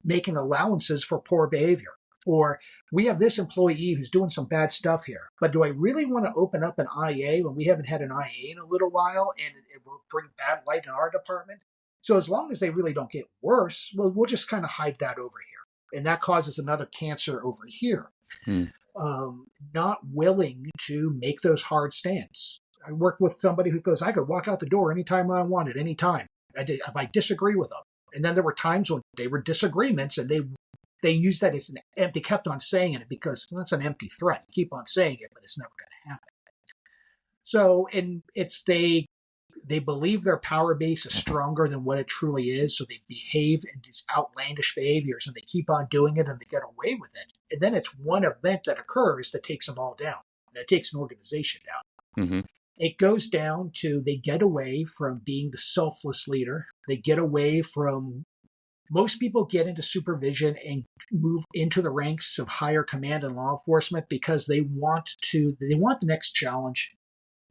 making allowances for poor behavior. Or we have this employee who's doing some bad stuff here, but do I really want to open up an IA when we haven't had an IA in a little while, and it will bring bad light in our department? So as long as they really don't get worse, well, we'll just kind of hide that over here. And that causes another cancer over here. Not willing to make those hard stands. I worked with somebody who goes, I could walk out the door anytime I wanted, anytime. If I disagree with them. And then there were times when they were disagreements and they used that as an empty, kept on saying it because that's an empty threat. You keep on saying it, but it's never going to happen. So, and they believe their power base is stronger than what it truly is. So they behave in these outlandish behaviors and they keep on doing it and they get away with it. And then it's one event that occurs that takes them all down. And it takes an organization down. It goes down to they get away from being the selfless leader. They get away from, most people get into supervision and move into the ranks of higher command and law enforcement because they want the next challenge.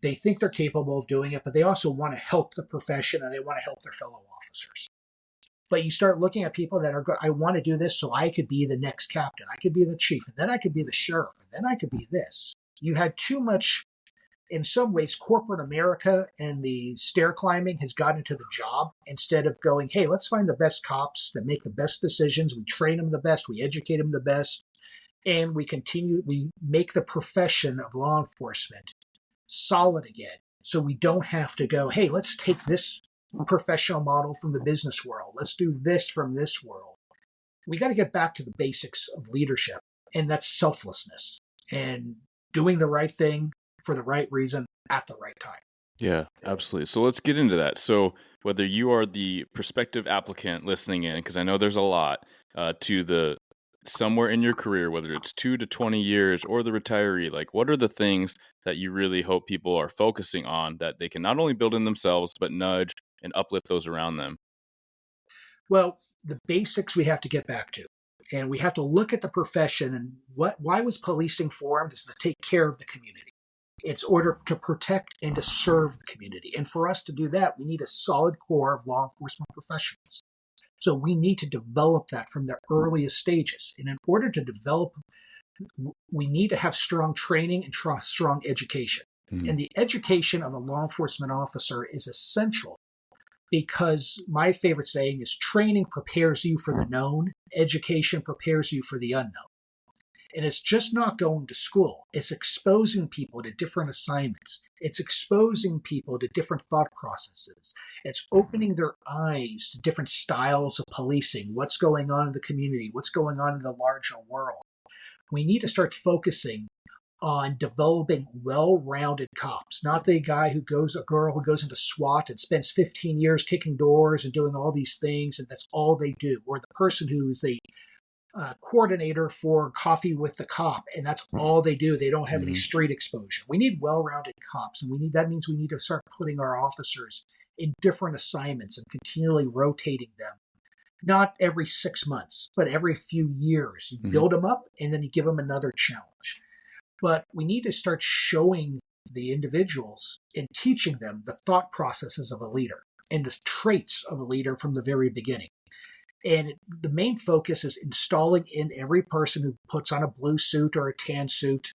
They think they're capable of doing it, but they also want to help the profession and they want to help their fellow officers. But you start looking at people that are going, I want to do this so I could be the next captain. I could be the chief, and then I could be the sheriff, and then I could be this. You had too much, in some ways, corporate America and the stair climbing has gotten to the job instead of going, hey, let's find the best cops that make the best decisions. We train them the best. We educate them the best. And we make the profession of law enforcement solid again. So we don't have to go, hey, let's take this professional model from the business world. Let's do this from this world. We got to get back to the basics of leadership, and that's selflessness and doing the right thing for the right reason at the right time. Yeah, absolutely. So let's get into that. So whether you are the prospective applicant listening in, because I know there's a lot to the somewhere in your career, whether it's 2 to 20 years or the retiree, like what are the things that you really hope people are focusing on that they can not only build in themselves, but nudge and uplift those around them? Well, the basics we have to get back to. And we have to look at the profession and why was policing formed is to take care of the community. It's order to protect and to serve the community. And for us to do that, we need a solid core of law enforcement professionals. So we need to develop that from the earliest stages. And in order to develop, we need to have strong training and strong education. And the education of a law enforcement officer is essential because my favorite saying is training prepares you for the known, education prepares you for the unknown. And it's just not going to school. It's exposing people to different assignments. It's exposing people to different thought processes. It's opening their eyes to different styles of policing, what's going on in the community, what's going on in the larger world. We need to start focusing on developing well-rounded cops, not the guy who goes, a girl who goes into SWAT and spends 15 years kicking doors and doing all these things, and that's all they do, or the person who is the coordinator for Coffee with the Cop, and that's all they do. They don't have any street exposure. We need well-rounded cops, and that means we need to start putting our officers in different assignments and continually rotating them. Not every 6 months, but every few years. You build them up, and then you give them another challenge. But we need to start showing the individuals and teaching them the thought processes of a leader and the traits of a leader from the very beginning. And the main focus is installing in every person who puts on a blue suit or a tan suit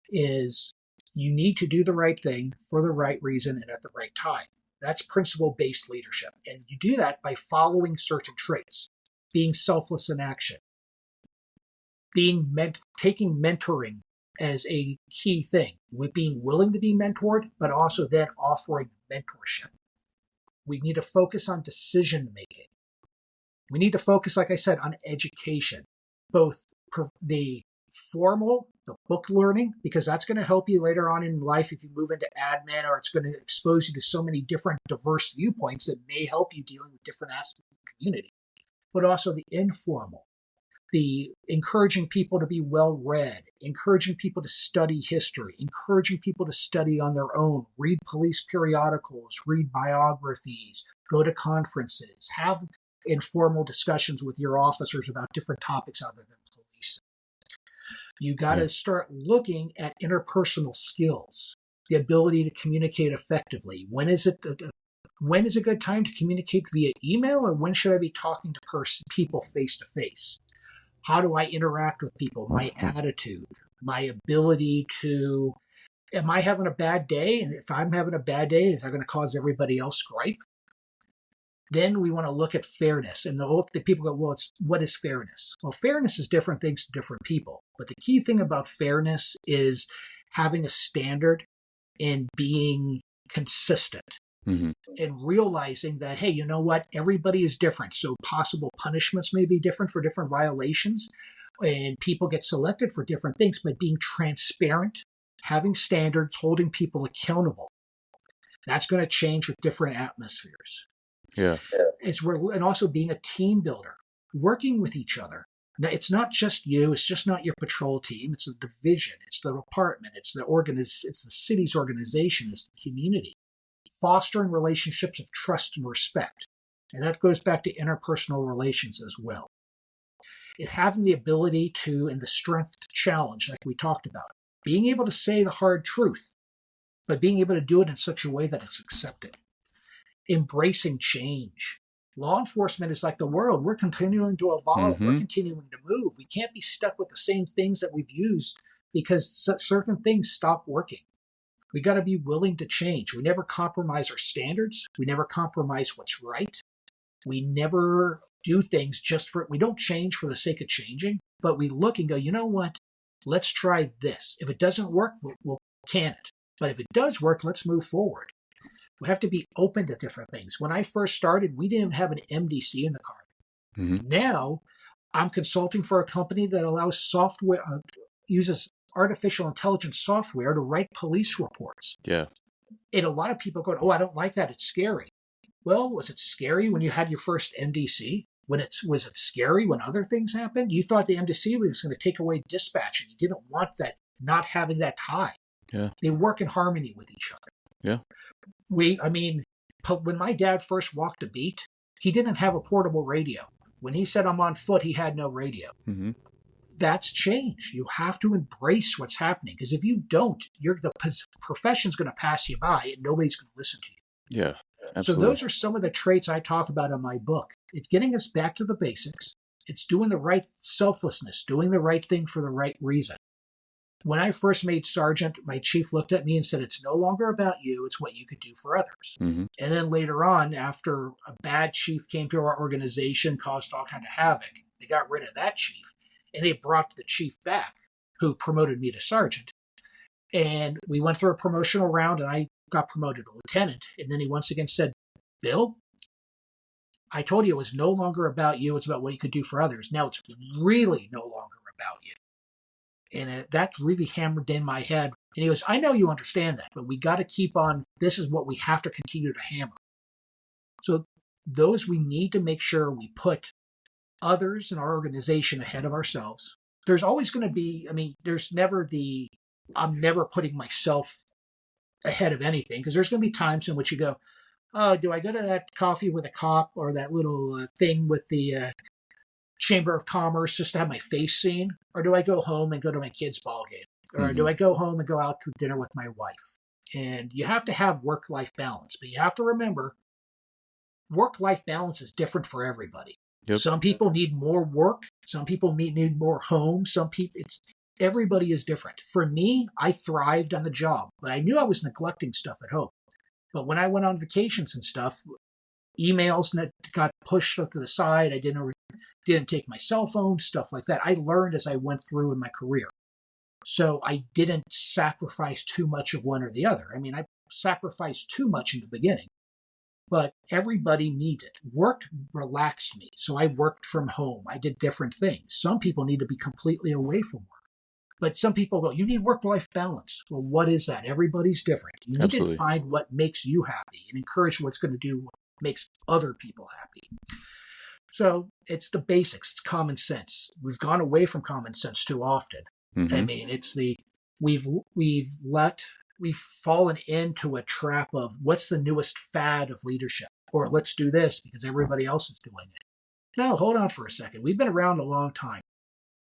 is you need to do the right thing for the right reason and at the right time. That's principle-based leadership. And you do that by following certain traits, being selfless in action, taking mentoring as a key thing, with being willing to be mentored, but also then offering mentorship. We need to focus on decision making. We need to focus, like I said, on education, both the formal, the book learning, because that's going to help you later on in life if you move into admin, or it's going to expose you to so many different diverse viewpoints that may help you dealing with different aspects of the community, but also the informal, the encouraging people to be well-read, encouraging people to study history, encouraging people to study on their own, read police periodicals, read biographies, go to conferences, have informal discussions with your officers about different topics other than police. You got to start looking at interpersonal skills, the ability to communicate effectively. When is a good time to communicate via email, or when should I be talking to people face to face? How do I interact with people? My attitude, my ability to, am I having a bad day? And if I'm having a bad day, is that going to cause everybody else gripe? Then we want to look at fairness. And the people go, well, what is fairness? Well, fairness is different things to different people. But the key thing about fairness is having a standard and being consistent. And realizing that, hey, you know what? Everybody is different. So possible punishments may be different for different violations, and people get selected for different things, but being transparent, having standards, holding people accountable, that's going to change with different atmospheres. Yeah. And also being a team builder, working with each other. Now, it's not just you. It's just not your patrol team. It's a division. It's the department. It's the city's organization. It's the community. Fostering relationships of trust and respect. And that goes back to interpersonal relations as well. Having the ability to, and the strength to challenge, like we talked about. Being able to say the hard truth, but being able to do it in such a way that it's accepted. Embracing change. Law enforcement is like the world. We're continuing to evolve. We're continuing to move. We can't be stuck with the same things that we've used because certain things stop working. We got to be willing to change. We never compromise our standards. We never compromise what's right. We never do things we don't change for the sake of changing, but we look and go, you know what? Let's try this. If it doesn't work, we'll can it. But if it does work, let's move forward. We have to be open to different things. When I first started, we didn't have an MDC in the car. Now, I'm consulting for a company that allows software, uses artificial intelligence software to write police reports. Yeah. And a lot of people go, oh, I don't like that. It's scary. Well, was it scary when you had your first MDC? Was it scary when other things happened? You thought the MDC was going to take away dispatch, and you didn't want that, not having that tie. Yeah. They work in harmony with each other. Yeah. When my dad first walked a beat, he didn't have a portable radio. When he said I'm on foot, he had no radio. That's change. You have to embrace what's happening, because if you don't, the profession's going to pass you by and nobody's going to listen to you. Yeah, absolutely. So those are some of the traits I talk about in my book. It's getting us back to the basics. It's doing the right selflessness, doing the right thing for the right reason. When I first made sergeant, my chief looked at me and said, it's no longer about you, it's what you could do for others. And then later on, after a bad chief came to our organization, caused all kind of havoc, they got rid of that chief. And they brought the chief back. who promoted me to sergeant. And we went through a promotional round, and I got promoted to lieutenant. And then he once again said, Bill, I told you it was no longer about you. It's about what you could do for others. Now it's really no longer about you. And that really hammered in my head. And he goes, I know you understand that, but we got to keep on. This is what we have to continue to hammer. So those, we need to make sure we put others in our organization ahead of ourselves. There's always going to be, there's never I'm never putting myself ahead of anything, because there's going to be times in which you go, oh, do I go to that coffee with a cop or that little thing with the Chamber of Commerce just to have my face seen? Or do I go home and go to my kid's ball game? Or do I go home and go out to dinner with my wife? And you have to have work-life balance, but you have to remember work-life balance is different for everybody. Yep. Some people need more work. Some people need more home. Everybody is different. For me, I thrived on the job, but I knew I was neglecting stuff at home. But when I went on vacations and stuff, emails got pushed to the side. I didn't take my cell phone, stuff like that. I learned as I went through in my career. So I didn't sacrifice too much of one or the other. I sacrificed too much in the beginning, but everybody needs it. Work relaxed me, so I worked from home. I did different things. Some people need to be completely away from work. But some people go, you need work-life balance. Well, what is that? Everybody's different. You need to find what makes you happy and encourage what's going to do what makes other people happy. So it's the basics. It's common sense. We've gone away from common sense too often. We've fallen into a trap of what's the newest fad of leadership, or let's do this because everybody else is doing it. No, hold on for a second. We've been around a long time.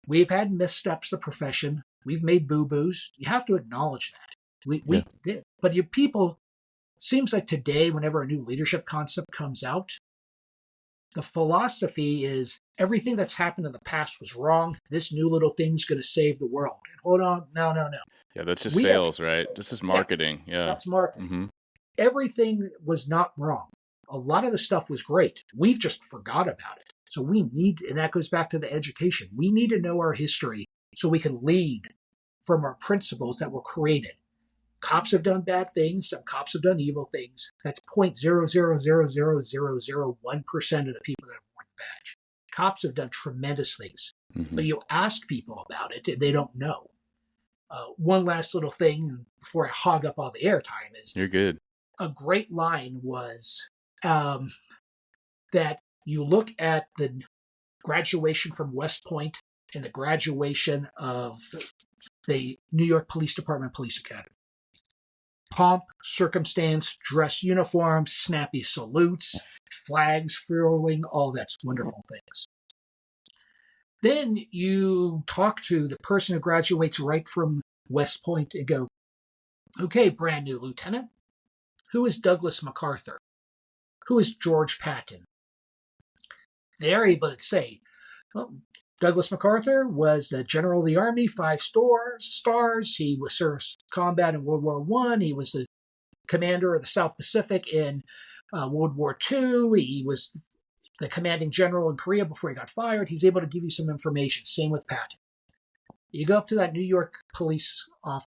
We've had missteps, the profession. We've made boo-boos. You have to acknowledge that. We did. But your people, seems like today, whenever a new leadership concept comes out, the philosophy is everything that's happened in the past was wrong. This new little thing's going to save the world. And hold on. No. Yeah, that's just sales, right? This is marketing. Yeah. That's marketing. Everything was not wrong. A lot of the stuff was great. We've just forgot about it. So and that goes back to the education. We need to know our history so we can lead from our principles that were created. Cops have done bad things. Some cops have done evil things. That's 0.0000001% of the people that have worn the badge. Cops have done tremendous things. But you ask people about it, and they don't know. One last little thing before I hog up all the airtime is... You're good. A great line was that you look at the graduation from West Point and the graduation of the New York Police Department Police Academy. Pomp, circumstance, dress uniforms, snappy salutes, flags furling, all that's wonderful things. Then you talk to the person who graduates right from West Point and go, okay, brand new lieutenant, who is Douglas MacArthur? Who is George Patton? They're able to say, well, Douglas MacArthur was the general of the Army, 5 stars. He was served combat in World War I. He was the commander of the South Pacific in World War II. He was the commanding general in Korea before he got fired. He's able to give you some information. Same with Patton. You go up to that New York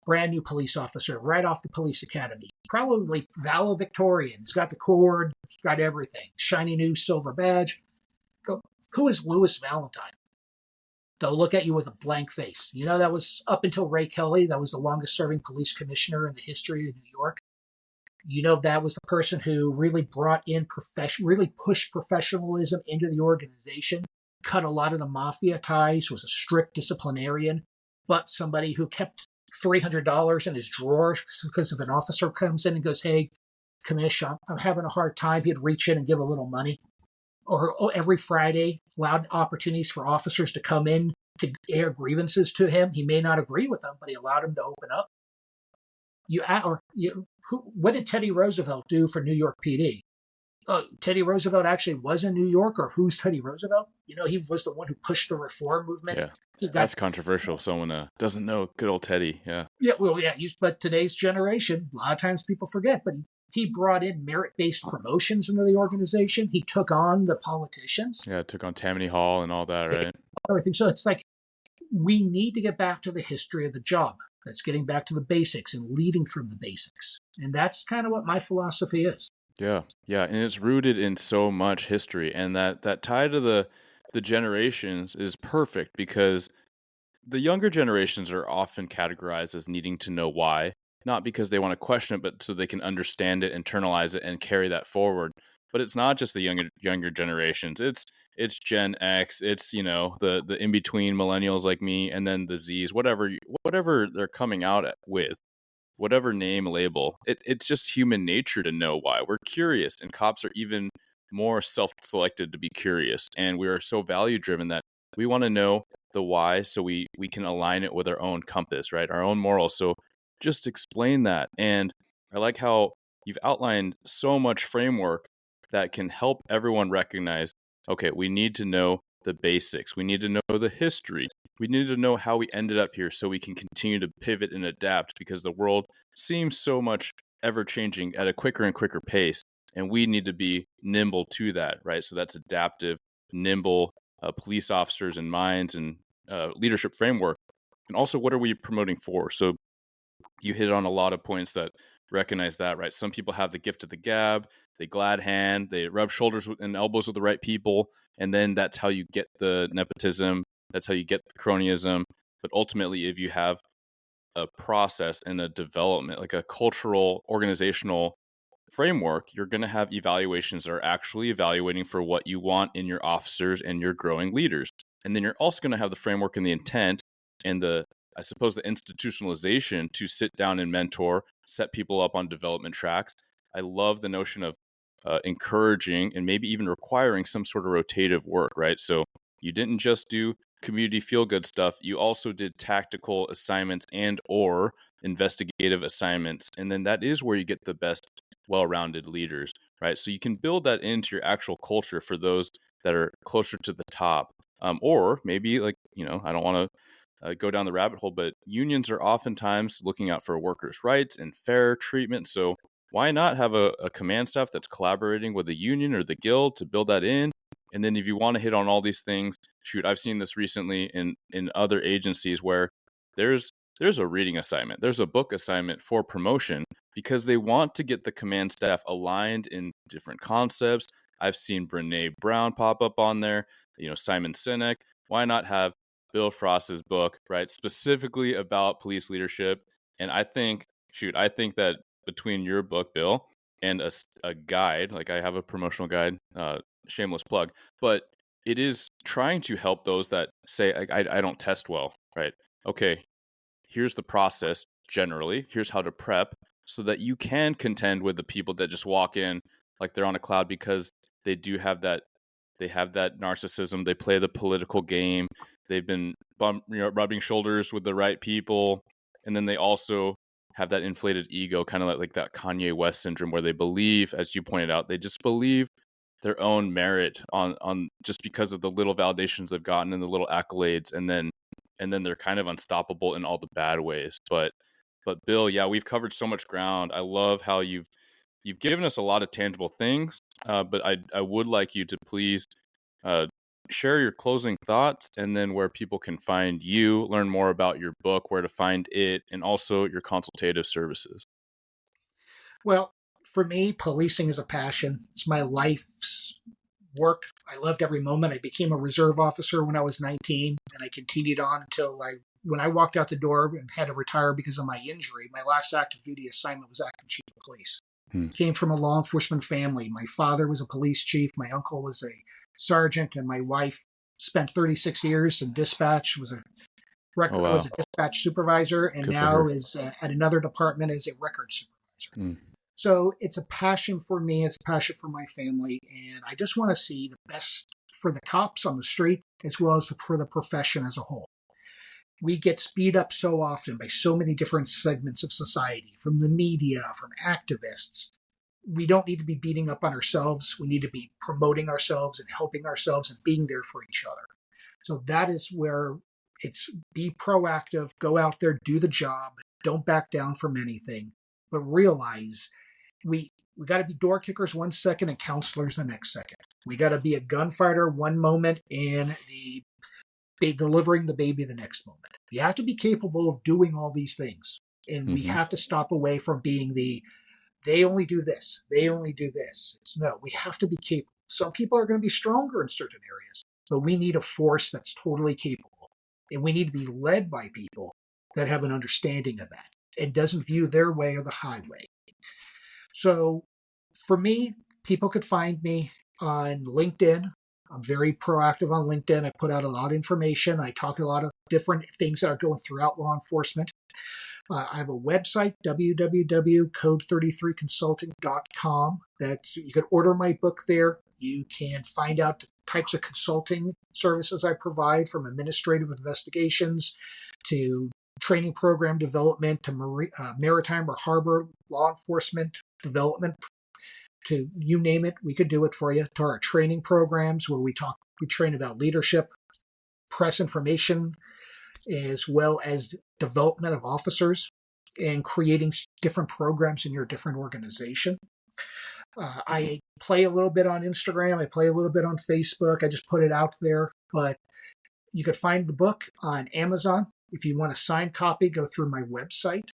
brand new police officer right off the police academy, probably valedictorian. He's got the cord, he's got everything. Shiny new silver badge. Go, who is Louis Valentine? They'll look at you with a blank face. You know, that was up until Ray Kelly. That was the longest serving police commissioner in the history of New York. You know, that was the person who really brought in really pushed professionalism into the organization, cut a lot of the mafia ties, was a strict disciplinarian, but somebody who kept $300 in his drawer because if an officer comes in and goes, hey, commish, I'm having a hard time, he'd reach in and give a little money. Or every Friday, allowed opportunities for officers to come in to air grievances to him. He may not agree with them, but he allowed him to open up. What did Teddy Roosevelt do for New York PD? Teddy Roosevelt actually was in New York, or who's Teddy Roosevelt? You know, he was the one who pushed the reform movement. Yeah, that's controversial. Someone doesn't know good old Teddy. Yeah. Yeah, well, yeah. But today's generation, a lot of times people forget, but he brought in merit-based promotions into the organization. He took on the politicians. Yeah, took on Tammany Hall and all that, right? Everything. So it's like we need to get back to the history of the job. That's getting back to the basics and leading from the basics. And that's kind of what my philosophy is. Yeah, yeah, and it's rooted in so much history, and that tie to the generations is perfect because the younger generations are often categorized as needing to know why, not because they want to question it, but so they can understand it, internalize it, and carry that forward. But it's not just the younger generations. It's Gen X. It's the in between millennials like me, and then the Zs. Whatever they're coming out with, whatever name label. It's just human nature to know why. We're curious, and cops are even more self-selected to be curious, and we are so value driven that we want to know the why so we can align it with our own compass, right? Our own morals. So just explain that. And I like how you've outlined so much framework that can help everyone recognize, okay, we need to know the basics. We need to know the history. We need to know how we ended up here so we can continue to pivot and adapt because the world seems so much ever changing at a quicker and quicker pace. And we need to be nimble to that, right? So that's adaptive, nimble, police officers and minds and leadership framework. And also, what are we promoting for? So you hit on a lot of points that recognize that, right? Some people have the gift of the gab, they glad hand, they rub shoulders and elbows with the right people, and then that's how you get the nepotism, that's how you get the cronyism. But ultimately, if you have a process and a development, like a cultural, organizational framework, you're going to have evaluations that are actually evaluating for what you want in your officers and your growing leaders. And then you're also going to have the framework and the intent and I suppose, the institutionalization to sit down and mentor, set people up on development tracks. I love the notion of encouraging and maybe even requiring some sort of rotative work, right? So you didn't just do community feel-good stuff. You also did tactical assignments and or investigative assignments. And then that is where you get the best well-rounded leaders, right? So you can build that into your actual culture for those that are closer to the top. Or maybe I don't want to go down the rabbit hole, but unions are oftentimes looking out for workers' rights and fair treatment. So why not have a command staff that's collaborating with the union or the guild to build that in? And then if you want to hit on all these things, shoot, I've seen this recently in other agencies where there's a reading assignment, there's a book assignment for promotion because they want to get the command staff aligned in different concepts. I've seen Brene Brown pop up on there, Simon Sinek. Why not have Bill Fraass's book, right, specifically about police leadership? And I think that between your book, Bill, and a guide, like I have a promotional guide, shameless plug, but it is trying to help those that say, I don't test well, right? Okay, here's the process generally, here's how to prep so that you can contend with the people that just walk in like they're on a cloud because they do have that narcissism, they play the political game, they've been rubbing shoulders with the right people, and then they also have that inflated ego, kind of like that Kanye West syndrome, where they believe, as you pointed out, they just believe their own merit on just because of the little validations they've gotten and the little accolades, and then they're kind of unstoppable in all the bad ways. But Bill, yeah, we've covered so much ground. I love how you've given us a lot of tangible things, but I would like you to please share your closing thoughts and then where people can find you, learn more about your book, where to find it, and also your consultative services. Well, for me, policing is a passion. It's my life's work. I loved every moment. I became a reserve officer when I was 19, and I continued on until when I walked out the door and had to retire because of my injury, my last active duty assignment was acting chief of police. Came from a law enforcement family. My father was a police chief. My uncle was a sergeant, and my wife spent 36 years in dispatch, was a dispatch supervisor, and now is at another department as a record supervisor. So it's a passion for me. It's a passion for my family. And I just want to see the best for the cops on the street as well as for the profession as a whole. We get speed up so often by so many different segments of society, from the media, from activists. We don't need to be beating up on ourselves. We need to be promoting ourselves and helping ourselves and being there for each other. So that is where it's be proactive, go out there, do the job, don't back down from anything, but realize we got to be door kickers 1 second and counselors the next second. We got to be a gunfighter one moment and the delivering the baby the next moment. You have to be capable of doing all these things. And we have to stop away from being they only do this, they only do this. No, we have to be capable. Some people are going to be stronger in certain areas, but we need a force that's totally capable. And we need to be led by people that have an understanding of that and doesn't view their way or the highway. So for me, people could find me on LinkedIn. I'm very proactive on LinkedIn. I put out a lot of information. I talk a lot of different things that are going throughout law enforcement. I have a website, www.code33consulting.com, that you can order my book there. You can find out the types of consulting services I provide, from administrative investigations to training program development to maritime or harbor law enforcement development, to you name it, we could do it for you, to our training programs where we train about leadership, press information, as well as development of officers and creating different programs in your different organization. I play a little bit on Instagram. I play a little bit on Facebook. I just put it out there. But you could find the book on Amazon. If you want a signed copy, go through my website.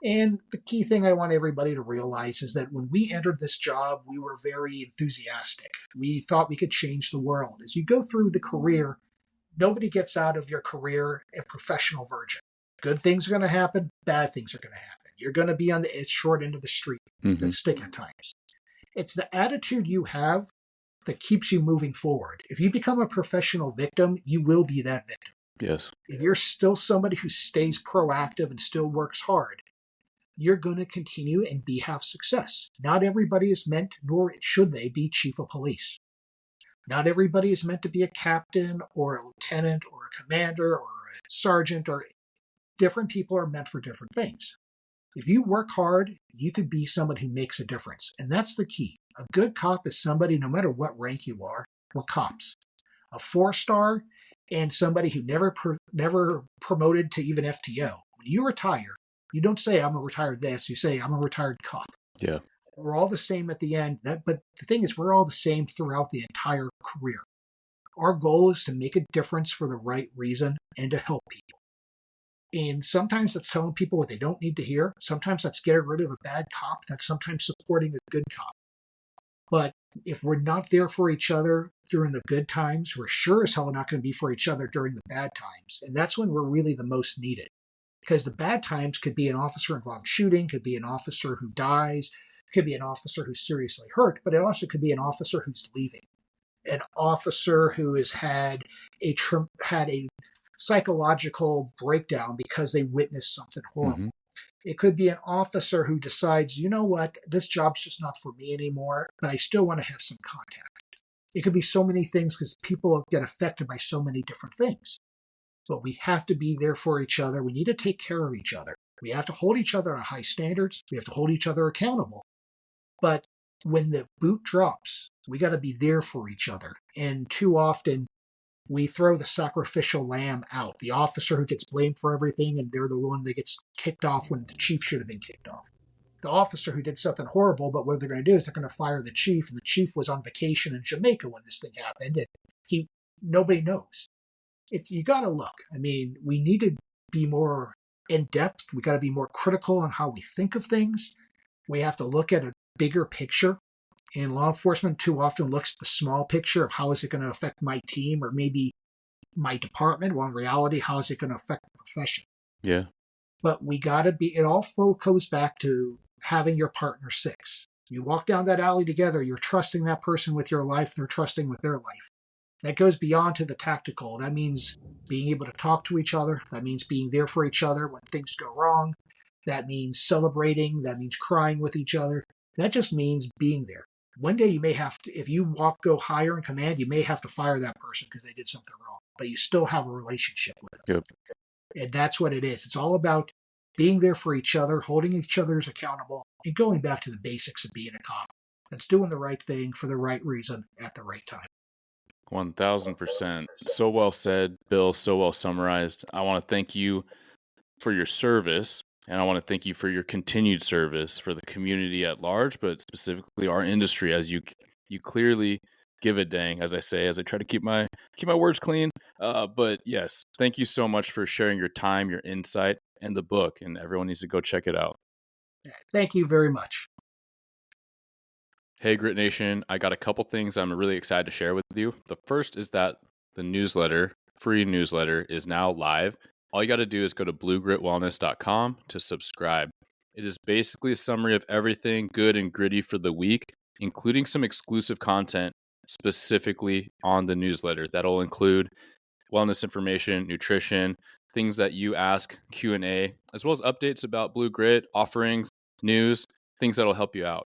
And the key thing I want everybody to realize is that when we entered this job, we were very enthusiastic. We thought we could change the world. As you go through the career, nobody gets out of your career a professional virgin. Good things are going to happen. Bad things are going to happen. You're going to be on the short end of the street and stick at times. It's the attitude you have that keeps you moving forward. If you become a professional victim, you will be that victim. Yes. If you're still somebody who stays proactive and still works hard, you're going to continue and have success. Not everybody is meant, nor should they, be chief of police. Not everybody is meant to be a captain or a lieutenant or a commander or a sergeant, or different people are meant for different things. If you work hard, you could be someone who makes a difference. And that's the key. A good cop is somebody, no matter what rank you are, we're cops. A 4-star and somebody who never promoted to even FTO. When you retire, you don't say, I'm a retired this. You say, I'm a retired cop. Yeah. We're all the same at the end. But the thing is, we're all the same throughout the entire career. Our goal is to make a difference for the right reason and to help people. And sometimes that's telling people what they don't need to hear. Sometimes that's getting rid of a bad cop. That's sometimes supporting a good cop. But if we're not there for each other during the good times, we're sure as hell not going to be for each other during the bad times. And that's when we're really the most needed. Because the bad times could be an officer-involved shooting, could be an officer who dies, could be an officer who's seriously hurt, but it also could be an officer who's leaving, an officer who has had a psychological breakdown because they witnessed something horrible. It could be an officer who decides, you know what, this job's just not for me anymore, but I still want to have some contact. It could be so many things because people get affected by so many different things. But we have to be there for each other. We need to take care of each other. We have to hold each other to high standards. We have to hold each other accountable. But when the boot drops, we got to be there for each other. And too often, we throw the sacrificial lamb out. The officer who gets blamed for everything, and they're the one that gets kicked off when the chief should have been kicked off. The officer who did something horrible, but what they're going to do is they're going to fire the chief, and the chief was on vacation in Jamaica when this thing happened, and nobody knows. You got to look. I mean, we need to be more in depth. We got to be more critical on how we think of things. We have to look at a bigger picture. And law enforcement too often looks at the small picture of how is it going to affect my team or maybe my department. Well, in reality, how is it going to affect the profession? Yeah. But we got to be, it all goes back to having your partner six. You walk down that alley together, you're trusting that person with your life, they're trusting with their life. That goes beyond to the tactical. That means being able to talk to each other. That means being there for each other when things go wrong. That means celebrating. That means crying with each other. That just means being there. One day you may have to, if you go higher in command, you may have to fire that person because they did something wrong. But you still have a relationship with them. Yep. And that's what it is. It's all about being there for each other, holding each other as accountable, and going back to the basics of being a cop. That's doing the right thing for the right reason at the right time. 1000%. So well said, Bill. So well summarized. I want to thank you for your service, and I want to thank you for your continued service for the community at large, but specifically our industry, as you clearly give a dang, as I say, as I try to keep my words clean. But yes, thank you so much for sharing your time, your insight, and the book. And everyone needs to go check it out. Thank you very much. Hey, Grit Nation, I got a couple things I'm really excited to share with you. The first is that the newsletter, free newsletter, is now live. All you got to do is go to bluegritwellness.com to subscribe. It is basically a summary of everything good and gritty for the week, including some exclusive content specifically on the newsletter. That'll include wellness information, nutrition, things that you ask, Q&A, as well as updates about Blue Grit, offerings, news, things that'll help you out.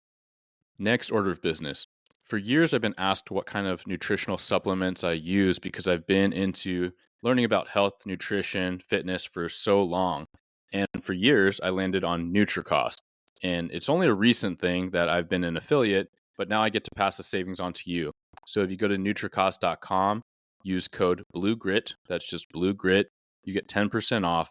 Next order of business. For years, I've been asked what kind of nutritional supplements I use because I've been into learning about health, nutrition, fitness for so long. And for years, I landed on NutriCost. And it's only a recent thing that I've been an affiliate, but now I get to pass the savings on to you. So if you go to NutriCost.com, use code BLUEGRIT, that's just BLUEGRIT, you get 10% off.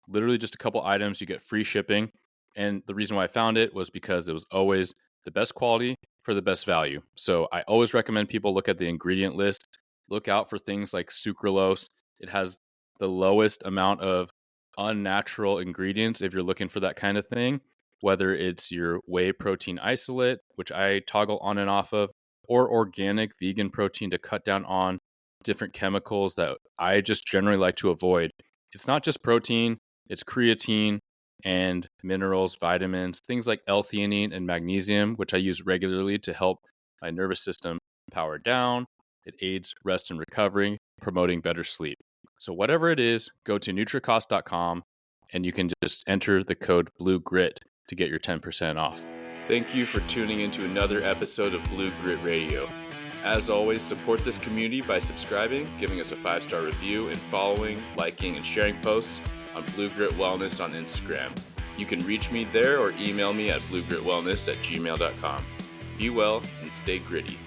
Literally just a couple items, you get free shipping. And the reason why I found it was because it was always the best quality for the best value. So I always recommend people look at the ingredient list, look out for things like sucralose. It has the lowest amount of unnatural ingredients if you're looking for that kind of thing, whether it's your whey protein isolate, which I toggle on and off of, or organic vegan protein to cut down on different chemicals that I just generally like to avoid. It's not just protein, it's creatine, and minerals, vitamins, things like L-theanine and magnesium, which I use regularly to help my nervous system power down. It aids rest and recovery, promoting better sleep. So whatever it is, go to NutriCost.com and you can just enter the code BLUEGRIT to get your 10% off. Thank you for tuning into another episode of Blue Grit Radio. As always, support this community by subscribing, giving us a 5-star review, and following, liking, and sharing posts on Blue Grit Wellness on Instagram. You can reach me there or email me at bluegritwellness@gmail.com. Be well and stay gritty.